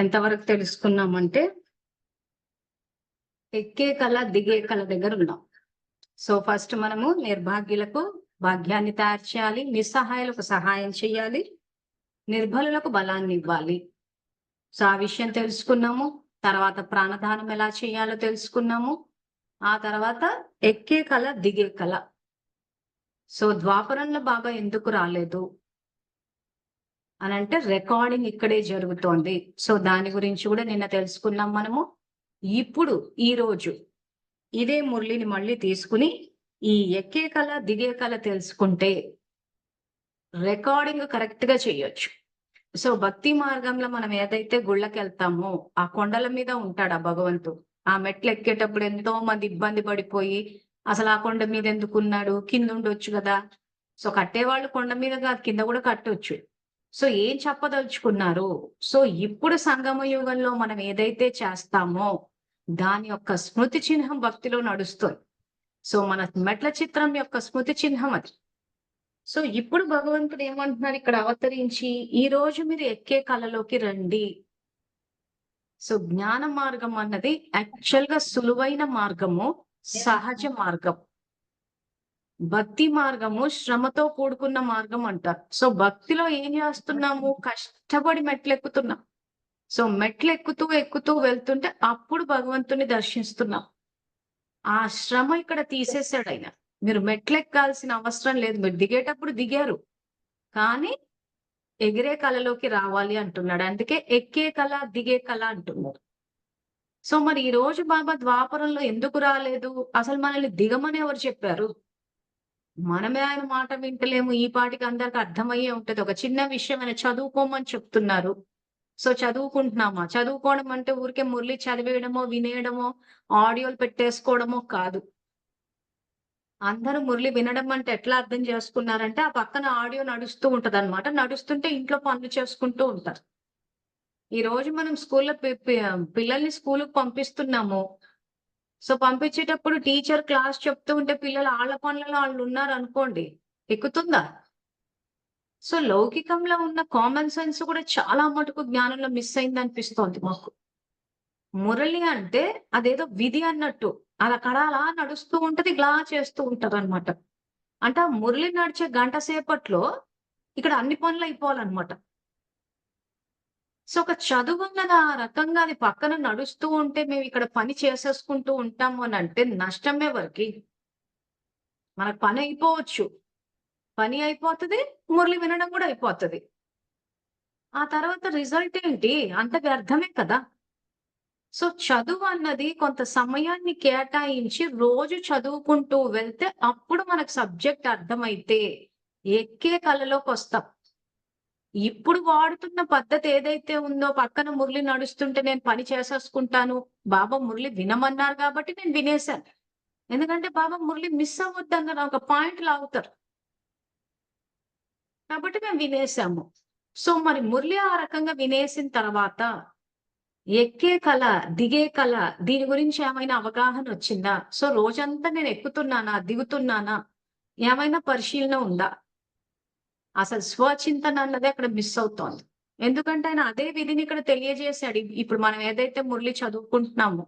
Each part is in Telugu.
ఎంతవరకు తెలుసుకున్నామంటే ఎక్కే కళ, దిగే కళ దగ్గర ఉన్నాం. సో ఫస్ట్ మనము నిర్భాగ్యులకు భాగ్యాన్ని తయారు చేయాలి. నిస్సహాయులకు సహాయం చేయాలి. నిర్బలులకు బలాన్ని ఇవ్వాలి. సో ఆ విషయం తెలుసుకున్నాము. తర్వాత ప్రాణదానం ఎలా చేయాలో తెలుసుకున్నాము. ఆ తర్వాత ఎక్కే కళ, దిగే కళ. సో ద్వాపరంలో బాబా ఎందుకు రాలేదు అనంటే రికార్డింగ్ ఇక్కడే జరుగుతోంది. సో దాని గురించి కూడా నిన్న తెలుసుకున్నాం మనము. ఇప్పుడు ఈ రోజు ఇదే మురళిని మళ్ళీ తీసుకుని ఈ ఎక్కే కళ, దిగే కళ తెలుసుకుంటే రికార్డింగ్ కరెక్ట్ గా చేయొచ్చు. సో భక్తి మార్గంలో మనం ఏదైతే గుళ్ళకి వెళ్తామో ఆ కొండల మీద ఉంటాడు ఆ భగవంతుడు. ఆ మెట్లు ఎక్కేటప్పుడు ఎంతో మంది ఇబ్బంది పడిపోయి అసలు ఆ కొండ మీద ఎందుకు ఉన్నాడు, కింద ఉండొచ్చు కదా. సో కట్టేవాళ్ళు కొండ మీద కాదు, కింద కూడా కట్టొచ్చు. సో ఏం చెప్పదలుచుకున్నారు? సో ఇప్పుడు సంగమ యుగంలో మనం ఏదైతే చేస్తామో దాని యొక్క స్మృతి చిహ్నం భక్తిలో నడుస్తుంది. సో మన మెట్ల చిత్రం యొక్క స్మృతి చిహ్నం అది. సో ఇప్పుడు భగవంతుడు ఏమంటున్నారు ఇక్కడ అవతరించి, ఈ రోజు మీరు ఎక్కే కళలోకి రండి. సో జ్ఞాన మార్గం అన్నది యాక్చువల్ గా సులువైన మార్గము, సహజ మార్గం. భక్తి మార్గము శ్రమతో కూడుకున్న మార్గం అంటారు. సో భక్తిలో ఏం చేస్తున్నాము? కష్టపడి మెట్లు ఎక్కుతున్నాం. సో మెట్లు ఎక్కుతూ ఎక్కుతూ వెళ్తుంటే అప్పుడు భగవంతుని దర్శిస్తున్నాం. ఆ శ్రమ ఇక్కడ తీసేశాడు ఆయన. మీరు మెట్లు ఎక్కాల్సిన అవసరం లేదు. మీరు దిగేటప్పుడు దిగారు, కానీ ఎగిరే కళలోకి రావాలి అంటున్నాడు. అందుకే ఎక్కే కళ, దిగే కళ అంటున్నారు. సో మరి ఈ రోజు బాబా ద్వాపరంలో ఎందుకు రాలేదు? అసలు మనల్ని దిగమని ఎవరు చెప్పారు? మనమే ఆయన మాట వింటలేము. ఈ పాటికి అందరికి అర్థమయ్యే ఉంటది. ఒక చిన్న విషయం ఆయన చదువుకోమని చెప్తున్నారు. సో చదువుకుంటున్నామా? చదువుకోవడం అంటే ఊరికే మురళి చదివేయడమో, వినేయడమో, ఆడియోలు పెట్టేసుకోవడమో కాదు. అందరూ మురళి వినడం అంటే ఎట్లా అర్థం చేసుకున్నారంటే, ఆ పక్కన ఆడియో నడుస్తూ ఉంటదన్నమాట. నడుస్తుంటే ఇంట్లో పనులు చేసుకుంటూ ఉంటారు. ఈ రోజు మనం స్కూల్లో పిల్లల్ని స్కూలుకి పంపిస్తున్నాము. సో పంపించేటప్పుడు టీచర్ క్లాస్ చెప్తూ ఉంటే పిల్లలు ఆళ్ళ పనులలో ఆళ్ళు ఉన్నారనుకోండి, ఎక్కుతుందా? సో లౌకికంలో ఉన్న కామన్ సెన్స్ కూడా చాలా మటుకు జ్ఞానంలో మిస్ అయిందనిపిస్తోంది మాకు. మురళి అంటే అదేదో విధి అన్నట్టు. అదక్కడ అలా నడుస్తూ ఉంటది. ఇట్లా చేస్తూ ఉంటారనమాట. అంటే ఆ మురళి నడిచే గంట సేపట్లో ఇక్కడ అన్ని పనులు అయిపోవాలన్నమాట. సో ఒక చదువు అన్నది ఆ రకంగా అది పక్కన నడుస్తూ ఉంటే మేము ఇక్కడ పని చేసేసుకుంటూ ఉంటాము అనంటే నష్టం ఎవరికి? మనకు పని అయిపోవచ్చు. పని అయిపోతది. మురళి వినడం కూడా అయిపోతది. ఆ తర్వాత రిజల్ట్ ఏంటి? అంత వ్యర్థమే కదా! సో చదువు అన్నది కొంత సమయాన్ని కేటాయించి రోజు చదువుకుంటూ వెళ్తే అప్పుడు మనకు సబ్జెక్ట్ అర్థమైతే ఎక్కే కళలోకొస్తాం. ఇప్పుడు వాడుతున్న పద్ధతి ఏదైతే ఉందో పక్కన మురళి నడుస్తుంటే నేను పని చేసేసుకుంటాను. బాబా మురళి వినమన్నారు కాబట్టి నేను వినేశాను. ఎందుకంటే బాబా మురళి మిస్ అవ్వద్దన్న ఒక పాయింట్ లాగుతారు. కాబట్టి మేము వినేసాము. సో మరి మురళి ఆ రకంగా వినేసిన తర్వాత ఎక్కే కళ, దిగే కళ దీని గురించి ఏమైనా అవగాహన వచ్చిందా? సో రోజంతా నేను ఎక్కుతున్నానా? దిగుతున్నానా? ఏమైనా పరిశీలన ఉందా? అసలు స్వచింతన అన్నది అక్కడ మిస్ అవుతోంది. ఎందుకంటే ఆయన అదే విధిని ఇక్కడ తెలియజేశాడు. ఇప్పుడు మనం ఏదైతే మురళి చదువుకుంటున్నామో,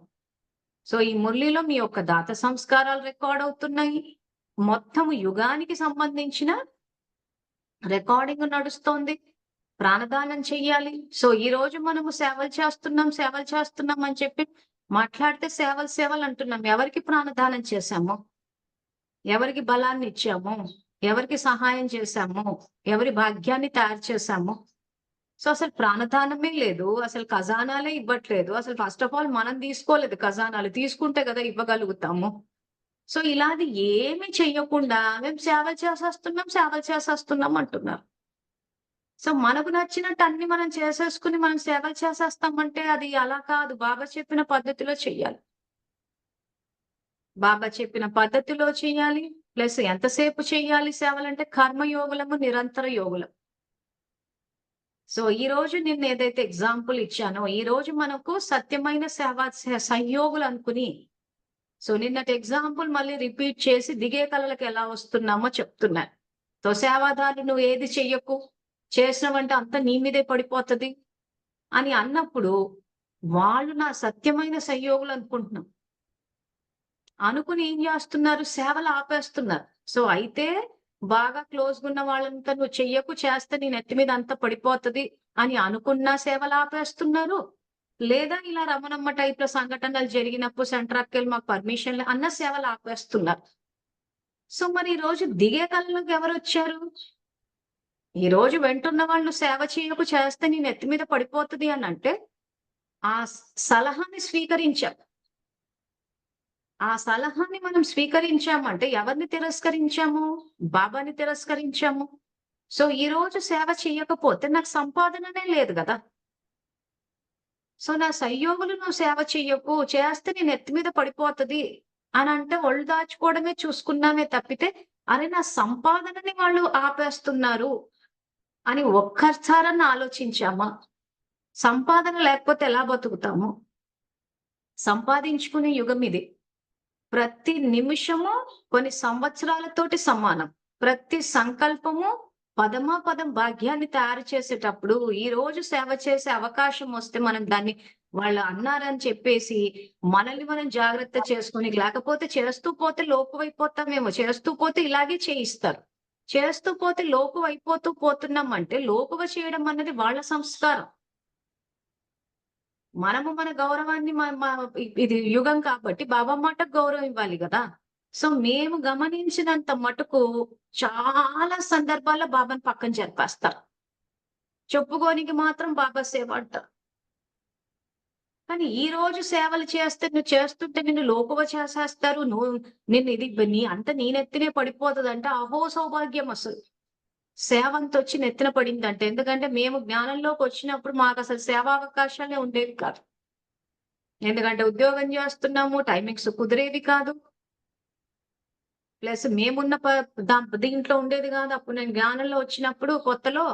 సో ఈ మురళిలో మీ యొక్క దాత సంస్కారాలు రికార్డ్ అవుతున్నాయి. మొత్తం యుగానికి సంబంధించిన రికార్డింగ్ నడుస్తోంది. ప్రాణదానం చెయ్యాలి. సో ఈ రోజు మనము సేవలు చేస్తున్నాం అని చెప్పి మాట్లాడితే సేవలు అంటున్నాం. ఎవరికి ప్రాణదానం చేశాము? ఎవరికి బలాన్ని ఇచ్చాము? ఎవరికి సహాయం చేశాము? ఎవరి భాగ్యాన్ని తయారు చేశాము? సో అసలు ప్రాణదానమే లేదు. అసలు ఖజానాలే ఇవ్వట్లేదు. అసలు ఫస్ట్ ఆఫ్ ఆల్ మనం తీసుకోలేదు ఖజానాలు. తీసుకుంటే కదా ఇవ్వగలుగుతాము. సో ఇలాది ఏమి చెయ్యకుండా మేము సేవలు చేసేస్తున్నాం అంటున్నారు. సో మనకు నచ్చినట్టు అన్ని మనం చేసేసుకుని మనం సేవలు చేసేస్తామంటే అది అలా కాదు. బాబా చెప్పిన పద్ధతిలో చెయ్యాలి. బాబా చెప్పిన పద్ధతిలో చెయ్యాలి. ప్లస్ ఎంతసేపు చెయ్యాలి సేవలంటే కర్మయోగులము, నిరంతర యోగులం. సో ఈ రోజు నిన్న ఏదైతే ఎగ్జాంపుల్ ఇచ్చానో, ఈ రోజు మనకు సత్యమైన సంయోగులు అనుకుని సో నిన్నటి ఎగ్జాంపుల్ మళ్ళీ రిపీట్ చేసి దిగే కళలకు ఎలా వస్తున్నామో చెప్తున్నాను. సో సేవాదారులు నువ్వు ఏది చెయ్యకు, చేసినవంటే అంతా నీ మీదే పడిపోతది అని అన్నప్పుడు వాళ్ళు నా సత్యమైన సహయోగులు అనుకుంటున్నాం. అనుకుని ఏం చేస్తున్నారు? సేవలు ఆపేస్తున్నారు. సో, అయితే బాగా క్లోజ్‌గా ఉన్న వాళ్ళంతా నువ్వు చెయ్యకు, చేస్తే నీ నెత్తి మీద అంతా పడిపోతది అని అనుకున్న సేవలు ఆపేస్తున్నారు. లేదా ఇలా రమణమ్మ టైప్‌లో సంఘటనలు జరిగినప్పుడు సెంట్రాక్కెళ్ళి మాకు పర్మిషన్‌లు అన్న సేవలు ఆపేస్తున్నారు. సో, మరి ఈ రోజు దిగే కళలోకి ఎవరొచ్చారు? ఈ రోజు వెంటున్న వాళ్ళు సేవ చేయకు, చేస్తే నీ నెత్తి మీద పడిపోతది అనంటే, ఆ సలహాని స్వీకరించాం. ఆ సలహాని మనం స్వీకరించామంటే ఎవరిని తిరస్కరించాము? బాబాని తిరస్కరించాము. సో, ఈరోజు సేవ చెయ్యకపోతే నాకు సంపాదననే లేదు గదా! సో, నా సహయోగులు నువ్వు సేవ చెయ్యకు, చేస్తే నీ నెత్తి మీద పడిపోతది అనంటే ఒళ్ళు దాచుకోవడమే చూసుకున్నామే తప్పితే, అరె! నా సంపాదనని వాళ్ళు ఆపేస్తున్నారు అని ఒక్కసారన్నా ఆలోచించామా? సంపాదన లేకపోతే ఎలా బతుకుతాము? సంపాదించుకునే యుగం ఇది. ప్రతి నిమిషము కొన్ని సంవత్సరాలతోటి సమానం. ప్రతి సంకల్పము పదమాపదం భాగ్యాన్ని తయారు చేసేటప్పుడు, ఈరోజు సేవ చేసే అవకాశం వస్తే మనం దాన్ని వాళ్ళు అన్నారని చెప్పేసి, మనల్ని మనం జాగ్రత్త చేసుకొని, లేకపోతే చేస్తూ పోతే లోకువైపోతామేమో. చేస్తూ పోతే ఇలాగే చేయిస్తారు. చేస్తూ పోతే లోకువైపోతూ పోతున్నామంటే, లోకువ చేయడం అన్నది వాళ్ళ సంస్కారం. మనము మన గౌరవాన్ని మ మ ఇది యుగం కాబట్టి బాబా మాటకు గౌరవం ఇవ్వాలి గదా! సో, మేము గమనించినంత మటుకు చాలా సందర్భాల్లో బాబాని పక్కన జరిపేస్తారు. చెప్పుకోనికి మాత్రం బాబా సేవ అంటారు. కానీ ఈ రోజు సేవలు చేస్తే నువ్వు చేస్తుంటే నిన్ను లోకువ చేసేస్తారు. నిన్ను ఇది నీ అంత నీ నెత్తినే పడిపోతదంటే అహో సౌభాగ్యం అసలు. సేవంతొచ్చి నెత్తిన పడిందంటే. ఎందుకంటే మేము జ్ఞానంలోకొచ్చినప్పుడు మాకసలు సేవావకాశాలే ఉండేవి కాదు. ఎందుకంటే ఉద్యోగం జేస్తున్నాము. టైమింగ్స్ కుదిరేవి కాదు. ప్లస్ మేమున్న దీంట్లో ఉండేది గాదు. అప్పుడు నేను జ్ఞానంలో వచ్చినప్పుడు కొత్తలో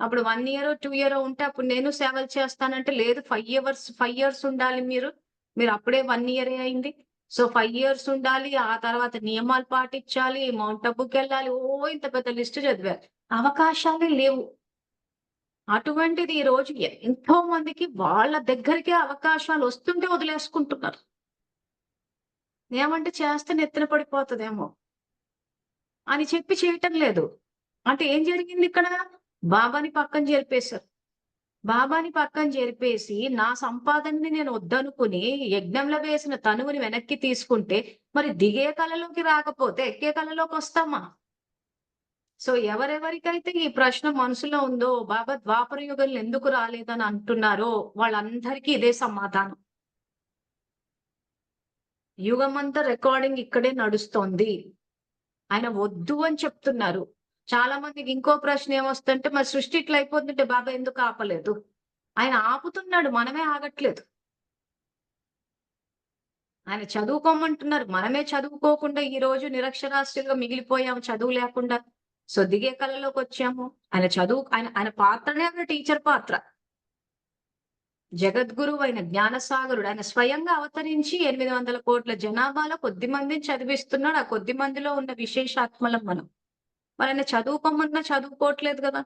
అప్పుడు 1 ఇయరో, 2 ఇయరో ఉంటే అప్పుడు నేను సేవలు చేస్తానంటే, లేదు 5 ఇయర్స్ ఉండాలి మీరు. మీరప్పుడే 1 ఇయరే అయింది. సో, 5 ఇయర్స్ ఉండాలి. ఆ తర్వాత నియమాలు పాటించాలి. మౌంట్ అబుకెళ్ళాలి. ఇంత పెద్ద లిస్ట్ చదివారు. అవకాశాలే లేవు. అటువంటిది ఈ రోజు ఎంతో మందికి వాళ్ళ దగ్గరికే అవకాశాలొస్తుంటే వదిలేసుకుంటున్నారు. ఏమంటే చేస్తే నెత్తిన పడిపోతదేమో అని చెప్పి చేయటం లేదు. అంటే ఏం జరిగిందిక్కడ? బాబాని పక్కన జరిపేశారు. బాబాని పక్కన జరిపేసి నా సంపాదనని నేను వద్దనుకుని యజ్ఞంలో వేసిన తనువుని వెనక్కి తీసుకుంటే మరి దిగే కళలోకి రాకపోతే ఎక్కే కళలోకొస్తామా? సో ఎవరెవరికైతే ఈ ప్రశ్న మనసులో ఉందో బాబా ద్వాపర యుగంలో ఎందుకు రాలేదని అంటున్నారో వాళ్ళందరికీ ఇదే సమాధానం. యుగమంతా రికార్డింగ్ ఇక్కడే నడుస్తోంది. ఆయన వద్దు అని చెప్తున్నారు. చాలా మందికి ఇంకో ప్రశ్న ఏమొస్తుందంటే మరి సృష్టి ఇట్లా అయిపోతుంటే బాబా ఎందుకు ఆపలేదు? ఆయన ఆపుతున్నాడు. మనమే ఆగట్లేదు. ఆయన చదువుకోమంటున్నారు. మనమే చదువుకోకుండా ఈ రోజు నిరక్షరాస్యులుగా మిగిలిపోయాము చదువు లేకుండా. సో దిగే కళలోకొచ్చాము. ఆయన పాత్రనే ఒక టీచర్ పాత్ర. జగద్గురువు అయిన జ్ఞానసాగరుడు. ఆయన స్వయంగా అవతరించి 800,00,00,000 జనాభాలో కొద్ది మందిని చదివిస్తున్నాడు. ఆ కొద్ది మందిలో ఉన్న విశేషాత్మలం మనం. మరాయన చదువుకోమన్నా చదువుకోవట్లేదు గదా!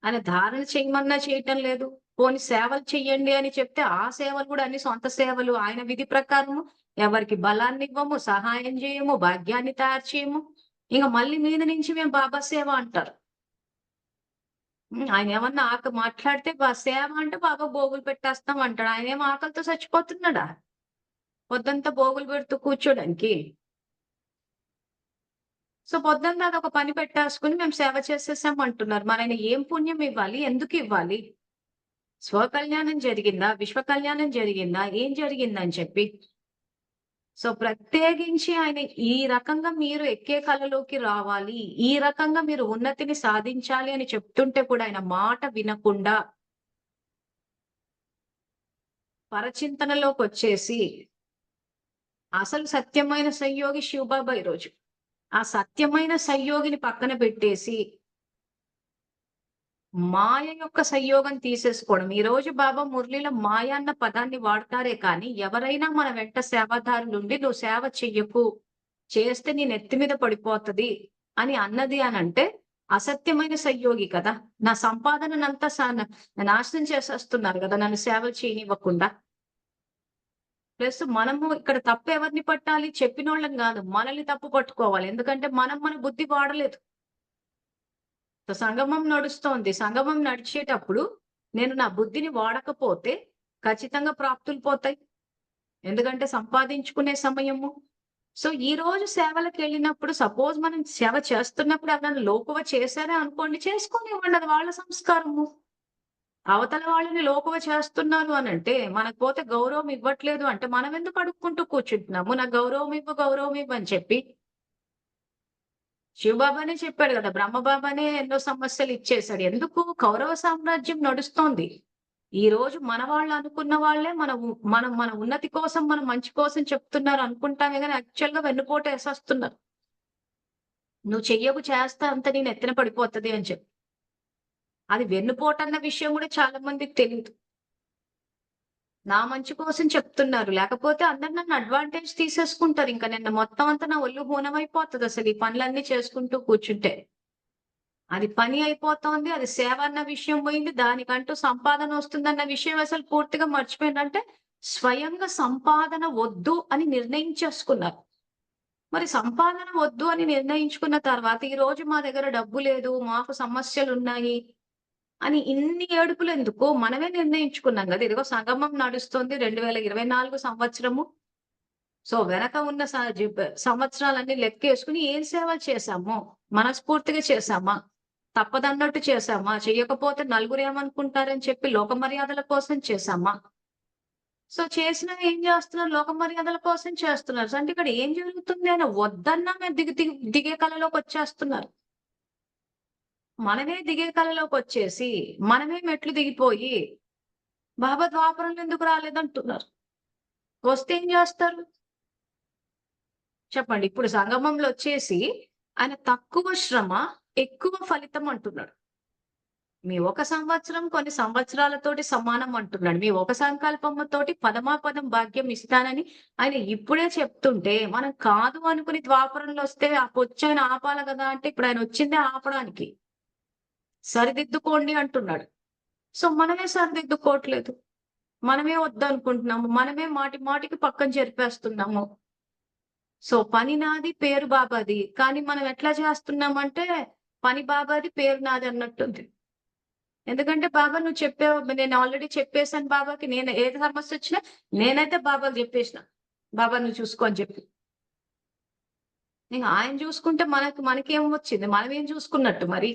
ఆయన ధారణ చేయమన్నా చేయటం లేదు. పోనీ సేవలు చెయ్యండి అని చెప్తే, ఆ సేవలు గూడా అన్ని సొంత సేవలు. ఆయన విధి ప్రకారము ఎవరికి బలాన్నివ్వము, సహాయం జేయము, భాగ్యాన్ని తయారు చేయము. ఇంక మళ్ళీ మీద నుంచి మేము బాబా సేవ అంటారు. ఆయనేమన్నా మాట్లాడితే సేవ అంటే బాబా భోగులు పెట్టేస్తాం అంటాడు. ఆయనేమో ఆకలితో చచ్చిపోతున్నాడా? పొద్దంతా భోగులు పెడుతూ కూర్చోడానికి. సో, పొద్దంతా అదొక పని పెట్టేసుకొని మేము సేవ చేసేసాం అంటున్నారు. మరాయన ఏం పుణ్యం ఇవ్వాలి? ఎందుకివ్వాలి? స్వకల్యాణం జరిగిందా? విశ్వ కళ్యాణం జరిగిందా? ఏం జరిగిందని చెప్పి. సో, ప్రత్యేకించి ఆయన ఈ రకంగా మీరు ఎక్కే కళలోకి రావాలి. ఈ రకంగా మీరు ఉన్నతిని సాధించాలి అని చెప్తుంటే కూడా ఆయన మాట వినకుండా పరచింతనలోకొచ్చేసి అసలు సత్యమైన సంయోగి శివబాబా ఈరోజు. ఆ సత్యమైన సంయోగిని పక్కన పెట్టేసి మాయ యొక్క సంయోగం తీసేసుకోవడం. ఈరోజు బాబా మురళిలో మాయ అన్న పదాన్ని వాడతారే కానీ, ఎవరైనా మన వెంట సేవాదారులుండి నువ్వు సేవ చెయ్యకు, చేస్తే నీ నెత్తి మీద పడిపోతది అని అన్నది అనంటే, అసత్యమైన సహయోగి కదా! నా సంపాదననంతా నాశనం చేసేస్తున్నారు కదా! నన్ను సేవలు చేయనివ్వకుండా. ప్లస్ మనము ఇక్కడ తప్పు ఎవరిని పట్టాలి? చెప్పినోళ్ళని గాదు. మనల్ని తప్పు పట్టుకోవాలి. ఎందుకంటే మనం మన బుద్ధి వాడలేదు. సంగమం నడుస్తోంది. సంగమం నడిచేటప్పుడు నేను నా బుద్ధిని వాడకపోతే ఖచ్చితంగా ప్రాప్తులు పోతాయి. ఎందుకంటే సంపాదించుకునే సమయము. సో, ఈరోజు సేవలకెళ్ళినప్పుడు సపోజ్ మనం సేవ చేస్తున్నప్పుడు ఎవరైనా లోకువ చేశారే అనుకోండి, చేసుకోనివ్వండి. అది వాళ్ళ సంస్కారము. అవతల వాళ్ళని లోకువ చేస్తున్నారు అనంటే, మనకు పోతే గౌరవం ఇవ్వట్లేదు అంటే, మనమెందుకు అడుక్కుంటూ కూర్చుంటున్నాము? నాకు గౌరవం ఇవ్వు అని చెప్పి. శివబాబానే చెప్పాడు గదా! బ్రహ్మబాబానే ఎన్నో సమస్యలు ఇచ్చేసాడు. ఎందుకు? కౌరవ సామ్రాజ్యం నడుస్తోంది. ఈరోజు మన వాళ్ళు అనుకున్న వాళ్ళే మన ఉన్నతి కోసం, మన మంచి కోసం చెప్తున్నారు అనుకుంటామే గాని యాక్చువల్‌గా వెన్నుపోటేసేస్తున్నారు. నువ్వు చెయ్యకు చేస్తా అంతా నీ నెత్తిన పడిపోతది అని చెప్పి. అది వెన్నుపోటన్న విషయం గూడా చాలా మందికి తెలీదు. నా మంచి కోసం చెప్తున్నారు. లేకపోతే అందరు నన్ను అడ్వాంటేజ్ తీసేసుకుంటారు. ఇంక నిన్న మొత్తం అంతా నా ఒళ్ళు హూనమైపోతదసలు ఈ పనులన్నీ చేసుకుంటూ కూర్చుంటే. అది పని అయిపోతోంది. అది సేవ అన్న విషయం పోయింది. దానికంటూ సంపాదన వస్తుందన్న విషయం అసలు పూర్తిగా మర్చిపోయిందంటే, స్వయంగా సంపాదన వద్దు అని నిర్ణయించేసుకున్నారు. మరి సంపాదన వద్దు అని నిర్ణయించుకున్న తర్వాత, ఈరోజు మా దగ్గర డబ్బు లేదు, మాకు సమస్యలున్నాయి అని ఇన్ని ఏడుపులెందుకు? మనమే నిర్ణయించుకున్నాం గదా! ఇదిగో సంగమం నడుస్తుంది 2024 సంవత్సరము. సో, వెనక ఉన్న సంవత్సరాలన్నీ లెక్కేసుకొని ఏం సేవలు చేశాము? మనస్ఫూర్తిగా చేశామా? తప్పదన్నట్టు చేశామా? చెయ్యకపోతే నలుగురేమనుకుంటారని చెప్పి లోక మర్యాదల కోసం చేశామా? సో, చేసినవి ఏం చేస్తున్నారు? లోక మర్యాదల కోసం చేస్తున్నారు. సో, అంటే ఇక్కడ ఏం జరుగుతుంది అని వద్దన్నా మేము దిగే కలలోకొచ్చేస్తున్నారు. మనమే దిగే కలలోకొచ్చేసి, మనమే మెట్లు దిగిపోయి, బాబా ద్వాపరంలో ఎందుకు రాలేదంటున్నారు. వస్తే ఏం జేస్తారు? చెప్పండి. ఇప్పుడు సంగమంలో వచ్చేసి ఆయన తక్కువ శ్రమ, ఎక్కువ ఫలితం అంటున్నాడు. మీ ఒక సంవత్సరం కొన్ని సంవత్సరాలతోటి సమానం అంటున్నాడు. మీ ఒక సంకల్పముతోటి పదమాపదం భాగ్యం ఇస్తానని ఆయన ఇప్పుడే చెప్తుంటే, మనం కాదు అనుకుని ద్వాపరంలో వస్తే ఆ పొచ్చాయన ఆపాల గదా! అంటే ఇప్పుడు ఆయన వచ్చిందే ఆపడానికి. సరిదిద్దుకోండి అంటున్నాడు. సో, మనమే సరిదిద్దుకోవట్లేదు. మనమే వద్దనుకుంటున్నాము. మనమే మాటి మాటికి పక్కన జరిపేస్తున్నాము. సో, పని నాది, పేరు బాబాది. కానీ మనం ఎట్లా చేస్తున్నామంటే, పని బాబాది, పేరు నాది అన్నట్టుంది. ఎందుకంటే, బాబా నువ్వు చెప్పావు. నేను ఆల్రెడీ చెప్పేసాను బాబాకి. నేను ఏది సమస్యొచ్చినా నేనైతే బాబాకి జెప్పేసిన. బాబా నువ్వు చూసుకో అని చెప్పి. ఇంక ఆయన చూసుకుంటే మనకేమొచ్చింది? మనమేం చూసుకున్నట్టు మరి?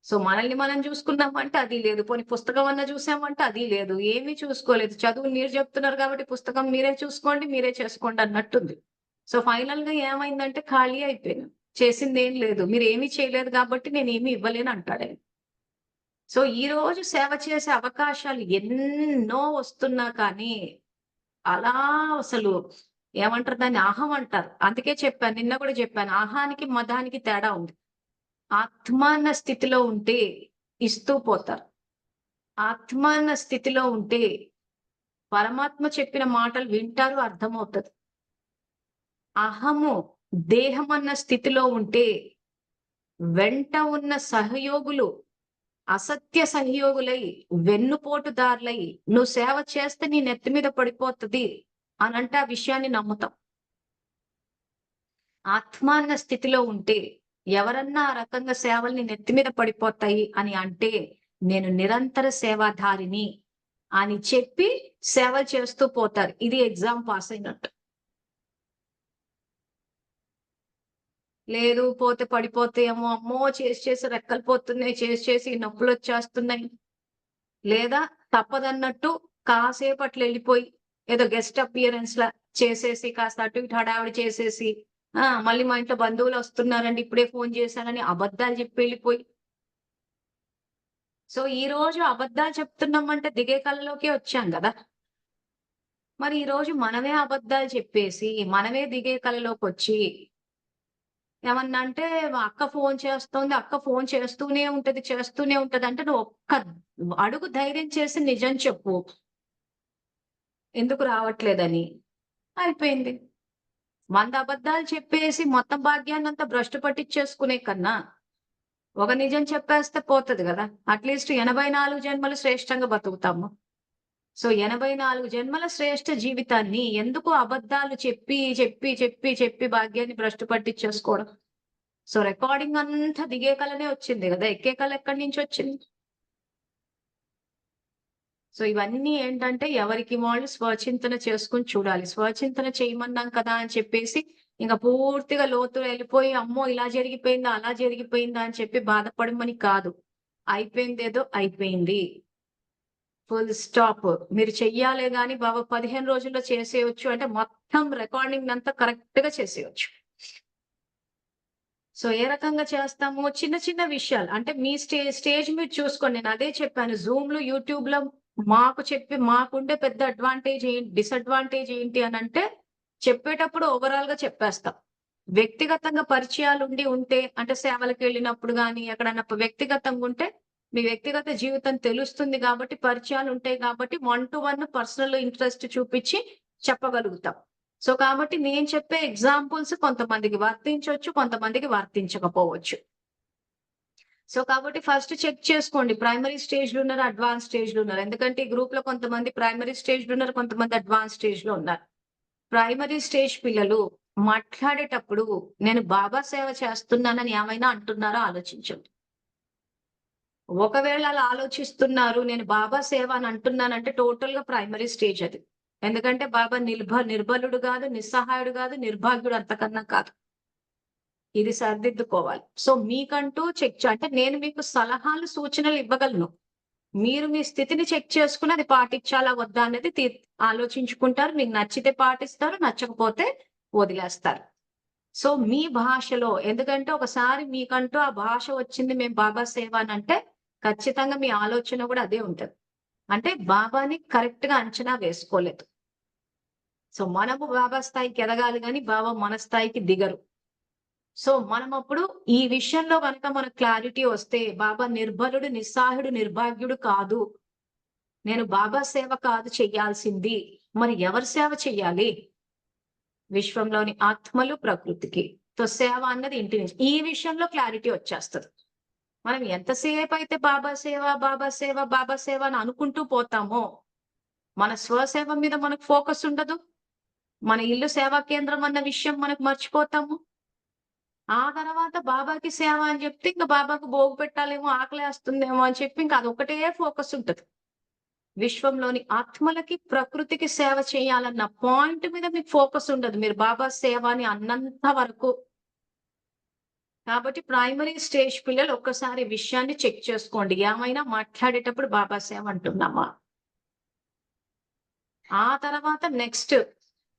సో, మనల్ని మనం చూసుకున్నామంటే అది లేదు. పోనీ పుస్తకం అన్నా చూసామంటే అది లేదు. ఏమీ చూసుకోలేదు. చదువు మీరు చెప్తున్నారు కాబట్టి పుస్తకం మీరే చూసుకోండి, మీరే చేసుకోండి అన్నట్టుంది. సో, ఫైనల్‌గా ఏమైందంటే ఖాళీ అయిపోయాను. చేసిందేం లేదు. మీరేమీ చేయలేదు కాబట్టి నేనేమి ఇవ్వలేను అంటాడాయన. సో, ఈరోజు సేవ చేసే అవకాశాలు ఎన్నో వస్తున్నా కానీ, అలా అసలు ఏమంటారు దాన్ని అహం అంటారు. అందుకే చెప్పాను. నిన్న కూడా చెప్పాను. అహానికి, మదానికి తేడా ఉంది. ఆత్మ అన్న స్థితిలో ఉంటే ఇస్తూ పోతారు. ఆత్మ అన్న స్థితిలో ఉంటే పరమాత్మ చెప్పిన మాటలు వింటారు, అర్థమవుతది. అహము, దేహం అన్న స్థితిలో ఉంటే వెంట ఉన్న సహయోగులు అసత్య సహయోగులై, వెన్నుపోటుదారులై, నువ్వు సేవ చేస్తే నీ నెత్తి మీద పడిపోతది అనంటే ఆ విషయాన్ని నమ్ముతాం. ఆత్మ అన్న స్థితిలో ఉంటే ఎవరన్నా ఆ రకంగా సేవలు నీ నెత్తి మీద పడిపోతాయి అని అంటే, నేను నిరంతర సేవాధారిని అని చెప్పి సేవలు చేస్తూ పోతారు. ఇది ఎగ్జామ్ పాస్ అయినట్టు. లేదు పోతే పడిపోతాయేమో, అమ్మో! చేసి చేసి రెక్కలు పోతున్నాయి, చేసి చేసి నొప్పులొచ్చేస్తున్నాయి. లేదా తప్పదన్నట్టు కాసేపట్లో ఎళ్ళిపోయి ఏదో గెస్ట్ అపియరెన్స్‌లా చేసేసి కాస్త అటు ఇటు హడావిడి చేసేసి, మళ్ళీ మా ఇంట్లో బంధువులొస్తున్నారండి ఇప్పుడే ఫోను చేశానని అబద్ధాలు చెప్పి ఎళ్ళిపోయి, సో, ఈరోజు అబద్ధాలు చెప్తున్నామంటే దిగే కలలోకే వచ్చాం గదా! మరి ఈరోజు మనమే అబద్ధాలు చెప్పేసి, మనమే దిగే కలలోకొచ్చి ఏమన్నా అంటే అక్క ఫోను చేస్తోంది, అక్క ఫోను చేస్తూనే ఉంటది అంటే నువ్వు ఒక్క అడుగు ధైర్యం చేసి నిజం చెప్పు. ఎందుకు రావట్లేదని. అయిపోయింది. 100 అబద్ధాలు చెప్పేసి మొత్తం భాగ్యాన్ని అంతా భ్రష్టు పట్టించేసుకునే కన్నా ఒక నిజం చెప్పేస్తే పోతది కదా. అట్లీస్ట్ 84 జన్మలు శ్రేష్టంగా బతుకుతాము. సో 84 జన్మల శ్రేష్ఠ జీవితాన్ని ఎందుకు అబద్ధాలు చెప్పి చెప్పి చెప్పి చెప్పి భాగ్యాన్ని భ్రష్టు పట్టించేసుకోవడం. సో రికార్డింగ్ అంతా దిగే కళనే వచ్చింది కదా, ఎక్కే కళ ఎక్కడి నుంచి వచ్చింది? సో ఇవన్నీ ఏంటంటే ఎవరికి వాళ్ళు స్వచింతన చేసుకుని చూడాలి. స్వచింతన చేయమన్నాం కదా అని చెప్పేసి ఇంకా పూర్తిగా లోతులో వెళ్ళిపోయి అమ్మో ఇలా జరిగిపోయిందా అలా జరిగిపోయిందా అని చెప్పి బాధపడమని కాదు. అయిపోయిందేదో అయిపోయింది, ఫుల్ స్టాప్. మీరు చెయ్యాలే గాని బాబా 15 రోజుల్లో చేసేయచ్చు అంటే మొత్తం రికార్డింగ్ అంతా కరెక్ట్ గా చేసేయచ్చు. సో ఏ రకంగా చేస్తాము? చిన్న చిన్న విషయాలు అంటే మీ స్టేజ్ మీరు చూసుకోండి. నేను అదే చెప్పాను, జూమ్ లో యూట్యూబ్ లో మాకుండే పెద్ద అడ్వాంటేజ్ ఏంటి, డిసడ్వాంటేజ్ ఏంటి అని అంటే చెప్పేటప్పుడు ఓవరాల్ గా చెప్పేస్తాం. వ్యక్తిగతంగా పరిచయాలు ఉంటే అంటే సేవలకు వెళ్ళినప్పుడు గాని ఎక్కడన్నా వ్యక్తిగతంగా ఉంటే మీ వ్యక్తిగత జీవితం తెలుస్తుంది కాబట్టి, పరిచయాలు ఉంటాయి కాబట్టి 1 to 1 పర్సనల్ ఇంట్రెస్ట్ చూపించి చెప్పగలుగుతాం. సో కాబట్టి నేను చెప్పే ఎగ్జాంపుల్స్ కొంతమందికి వర్తించొచ్చు, కొంతమందికి వర్తించకపోవచ్చు. సో కాబట్టి ఫస్ట్ చెక్ చేసుకోండి, ప్రైమరీ స్టేజ్‌లో ఉన్నారు, అడ్వాన్స్ స్టేజ్‌లో ఉన్నారు. ఎందుకంటే ఈ గ్రూప్‌లో కొంతమంది ప్రైమరీ స్టేజ్‌లో ఉన్నారు, కొంతమంది అడ్వాన్స్ స్టేజ్‌లో ఉన్నారు. ప్రైమరీ స్టేజ్ పిల్లలు మాట్లాడేటప్పుడు నేను బాబా సేవ చేస్తున్నానని ఏమైనా అంటున్నారో ఆలోచించండి. ఒకవేళ అలా ఆలోచిస్తున్నారు, నేను బాబా సేవ అని అంటున్నానంటే టోటల్‌గా ప్రైమరీ స్టేజ్ అది. ఎందుకంటే బాబా నిర్బలుడు కాదు, నిస్సహాయుడు కాదు, నిర్భాగ్యుడు అంతకన్నా కాదు. ఇది సరిదిద్దుకోవాలి. సో మీకంటూ అంటే నేను మీకు సలహాలు, సూచనలు ఇవ్వగలను. మీరు మీ స్థితిని చెక్ చేసుకొని అది పాటించాలా వద్దా అనేది ఆలోచించుకుంటారు. మీకు నచ్చితే పాటిస్తారు, నచ్చకపోతే వదిలేస్తారు. సో మీ భాషలో, ఎందుకంటే ఒకసారి మీకంటూ ఆ భాష వచ్చింది మేము బాబా సేవ అని అంటే ఖచ్చితంగా మీ ఆలోచన కూడా అదే ఉంటది. అంటే బాబాని కరెక్ట్ గా అంచనా వేసుకోలేదు. సో మనము బాబా స్థాయికి ఎదగాలి గాని బాబా మన స్థాయికి దిగరు. సో మనం అప్పుడు ఈ విషయంలో కనుక మనకు క్లారిటీ వస్తే బాబా నిర్బలుడు, నిస్సహాయుడు, నిర్భాగ్యుడు కాదు. నేను బాబా సేవ కాదు చెయ్యాల్సింది. మరి ఎవరి సేవ చెయ్యాలి? విశ్వంలోని ఆత్మలు, ప్రకృతికి. సో సేవ అన్నది ఇంటి నుంచి. ఈ విషయంలో క్లారిటీ వచ్చేస్తది. మనం ఎంతసేపు అయితే బాబా సేవ, బాబా సేవ, బాబా సేవ అని అనుకుంటూ పోతామో, మన స్వసేవ మీద మనకు ఫోకస్ ఉండదు. మన ఇల్లు సేవా కేంద్రం అన్న విషయం మనకు మర్చిపోతాము. ఆ తర్వాత బాబాకి సేవ అని చెప్తే ఇంక బాబాకు భోగు పెట్టాలేమో, ఆకలేస్తుందేమో అని చెప్పి ఇంక అదొక్కటే ఫోకస్ ఉంటది. విశ్వంలోని ఆత్మలకి, ప్రకృతికి సేవ చేయాలన్న పాయింట్ మీద మీకు ఫోకస్ ఉండదు. మీరు బాబా సేవ అని అన్నంత వరకు. కాబట్టి ప్రైమరీ స్టేజ్ పిల్లలు ఒక్కసారి విషయాన్ని చెక్ చేసుకోండి. ఏమైనా మాట్లాడేటప్పుడు బాబా సేవ అంటున్నామా? ఆ తర్వాత నెక్స్ట్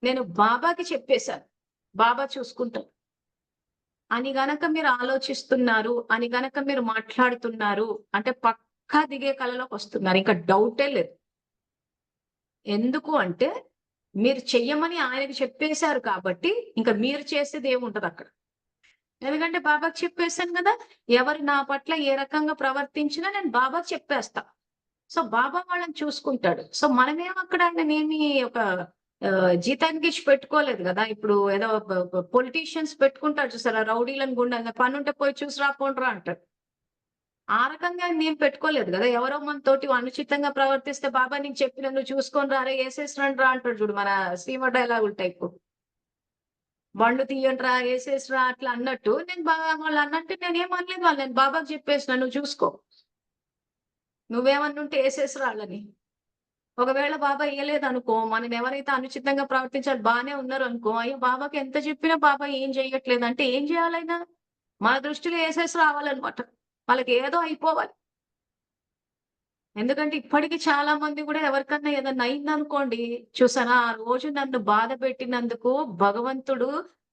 నేను బాబాకి చెప్పేశాను, బాబా చూసుకుంటారు అని గనక మీరు ఆలోచిస్తున్నారు, అని గనక మీరు మాట్లాడుతున్నారు అంటే పక్కా దిగే కళలోకి వస్తున్నారు. ఇంకా డౌటే లేదు. ఎందుకు అంటే మీరు చెయ్యమని ఆయనకి చెప్పేశారు కాబట్టి ఇంకా మీరు చేసేది ఏముంటది అక్కడ. ఎందుకంటే బాబాకి చెప్పేశాను కదా, ఎవరు నా పట్ల ఏ రకంగా ప్రవర్తించినా నేను బాబాకి చెప్పేస్తా. సో బాబా వాళ్ళని చూసుకుంటాడు. సో మనమేం అక్కడ ఆయననేమి ఒక జీతానికి ఇచ్చి పెట్టుకోలేదు కదా. ఇప్పుడు ఏదో పొలిటీషియన్స్ పెట్టుకుంటారు చూసారా, రౌడీలను, గుండాలను, పనుంటే పోయి చూసి రాపోండ్రా అంటారు. ఆ రకంగా నేను పెట్టుకోలేదు కదా. ఎవరో మనతోటి అనుచితంగా ప్రవర్తిస్తే బాబా నీకు చెప్పిన నువ్వు చూసుకొని రారా, ఏసేసి రండి రా అంటాడు చూడు, మన సినిమా డైలాగులు టైపు. బండ్లు తీయండి రా, ఏసేసి రా అట్లా అన్నట్టు నేను వాళ్ళు అన్నట్టు నేనేం అనలేదు. వాళ్ళు నేను బాబాకి చెప్పేసిన నువ్వు చూసుకో, నువ్వేమన్నా ఉంటే ఏసేసి రాళ్ళని. ఒకవేళ బాబా ఇయ్యలేదనుకో, మనం ఎవరైతే అనుచితంగా ప్రవర్తించాలి బానే ఉన్నారు అనుకో, అయ్యో బాబాకి ఎంత చెప్పినా బాబా ఏం చెయ్యట్లేదు అంటే ఏం చేయాలైనా? మన దృష్టిలో ఏసేసి రావాలన్నమాట. వాళ్ళకి ఏదో అయిపోవాలి. ఎందుకంటే ఇప్పటికి చాలా మంది కూడా ఎవరికన్నా ఏదన్నా అయిందనుకోండి, చూసారా ఆ రోజు నన్ను బాధ పెట్టినందుకు భగవంతుడు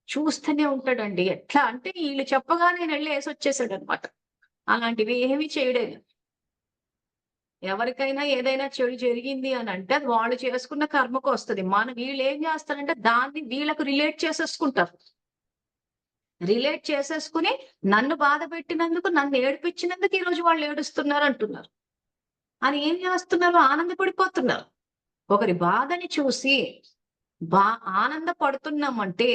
చూస్తూనే ఉంటాడండి. ఎట్లా అంటే ఈళ్ళు చెప్పగానే నేనెళ్ళి ఏసొచ్చేసాడనమాట. అలాంటివి ఏమి చేయడే. ఎవరికైనా ఏదైనా చెడు జరిగింది అనంటే అది వాళ్ళు చేసుకున్న కర్మకొస్తది. వీళ్ళేం చేస్తారంటే దాన్ని వీళ్ళకు రిలేట్ చేసేసుకుంటారు. రిలేట్ చేసేసుకొని నన్ను బాధ పెట్టినందుకు, నన్ను ఏడిపించినందుకు ఈరోజు వాళ్ళు ఏడుస్తున్నారంటున్నారు. అని ఏం చేస్తున్నారు? ఆనందపడిపోతున్నారు. ఒకరి బాధని చూసి బా ఆనందపడుతున్నామంటే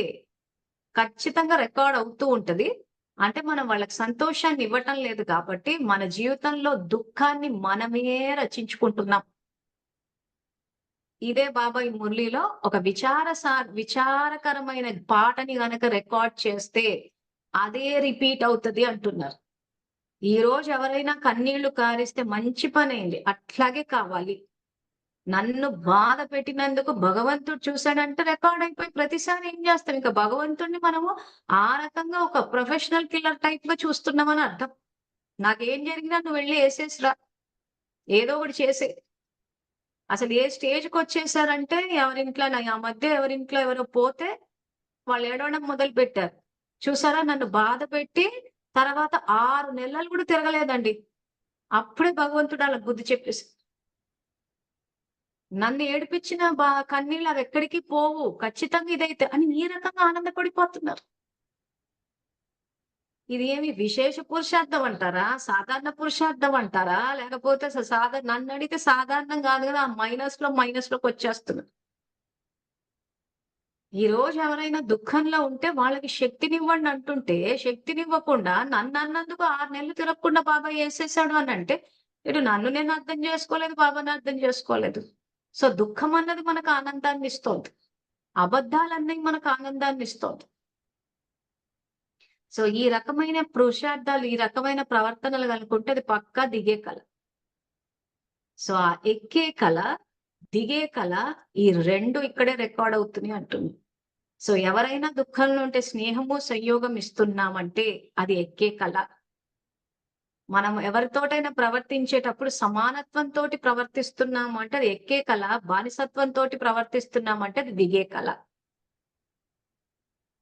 ఖచ్చితంగా రికార్డ్ అవుతూ ఉంటది. అంటే మనం వాళ్ళకి సంతోషాన్ని ఇవ్వటం లేదు కాబట్టి, మన జీవితంలో దుఃఖాన్ని మనమే రచించుకుంటున్నాం. ఇదే బాబాయ్ మురళిలో ఒక విచారకరమైన పాటని గనక రికార్డ్ చేస్తే, అదే రిపీట్ అవుతది అంటున్నారు. ఈరోజు ఎవరైనా కన్నీళ్లు కారిస్తే మంచి పనైంది. అట్లాగే కావాలి. నన్ను బాధ పెట్టినందుకు భగవంతుడు చూసాడంటే రికార్డ్ అయిపోయి ప్రతిసారి ఏం చేస్తాం? ఇక భగవంతుడిని మనము ఆ రకంగా ఒక ప్రొఫెషనల్ కిల్లర్ టైప్‌గా చూస్తున్నామని అర్థం. నాకేం జరిగినా నువ్వు వెళ్లి ఏసేసిరా. ఏదో ఒకటి చేసేయి. అసలు ఏ స్టేజ్‌కొచ్చేసారంటే ఆ మధ్య ఎవరింట్లో ఎవరో పోతే వాళ్ళు ఏడవడం మొదలుపెట్టారు. చూసారా నన్ను బాధపెట్టి తర్వాత 6 నెలలు కూడా తిరగలేదండి. అప్పుడే భగవంతుడు ఆళ్ళకి బుద్ధి చెప్పేసి నన్ను ఏడిపించిన కన్నీళ్ళు అవెక్కడికి పోవు. ఖచ్చితంగా ఇదైతే అని ఈ రకంగా ఆనందపడిపోతున్నారు. ఇది ఏమి విశేష పురుషార్థం అంటారా? సాధారణ పురుషార్థం అంటారా? లేకపోతే నన్నడిగితే సాధారణం కాదు కదా! మైనస్‌లోకొచ్చేస్తున్నా. ఈరోజు ఎవరైనా దుఃఖంలో ఉంటే వాళ్ళకి శక్తినివ్వండి అంటుంటే, శక్తినివ్వకుండా నన్నన్నందుకు 6 నెలలు తిరగకుండా బాబాయ్ ఏసేసాడు అనంటే, ఇటు నన్ను నేను అర్థం చేసుకోలేదు, బాబాని అర్థం చేసుకోలేదు. సో, దుఃఖం అన్నది మనకు ఆనందాన్నిస్తోంది. అబద్ధాలన్నయి మనకు ఆనందాన్నిస్తోంది. సో, ఈ రకమైన పురుషార్థాలు, ఈ రకమైన ప్రవర్తనలు గనుకుంటే అది పక్కా దిగే కళ. సో, ఆ ఎక్కే కళ, దిగే కళ ఈ 2 ఇక్కడే రికార్డ్ అవుతున్నాయి అంటున్నా. సో, ఎవరైనా దుఃఖంలో ఉంటే స్నేహము, సంయోగం ఇస్తున్నామంటే అది ఎక్కే కళ. మనం ఎవరితోటైనా ప్రవర్తించేటప్పుడు సమానత్వంతోటి ప్రవర్తిస్తున్నాము అంటే అది ఎక్కే కళ. బానిసత్వంతోటి ప్రవర్తిస్తున్నామంటే అది దిగే కళ.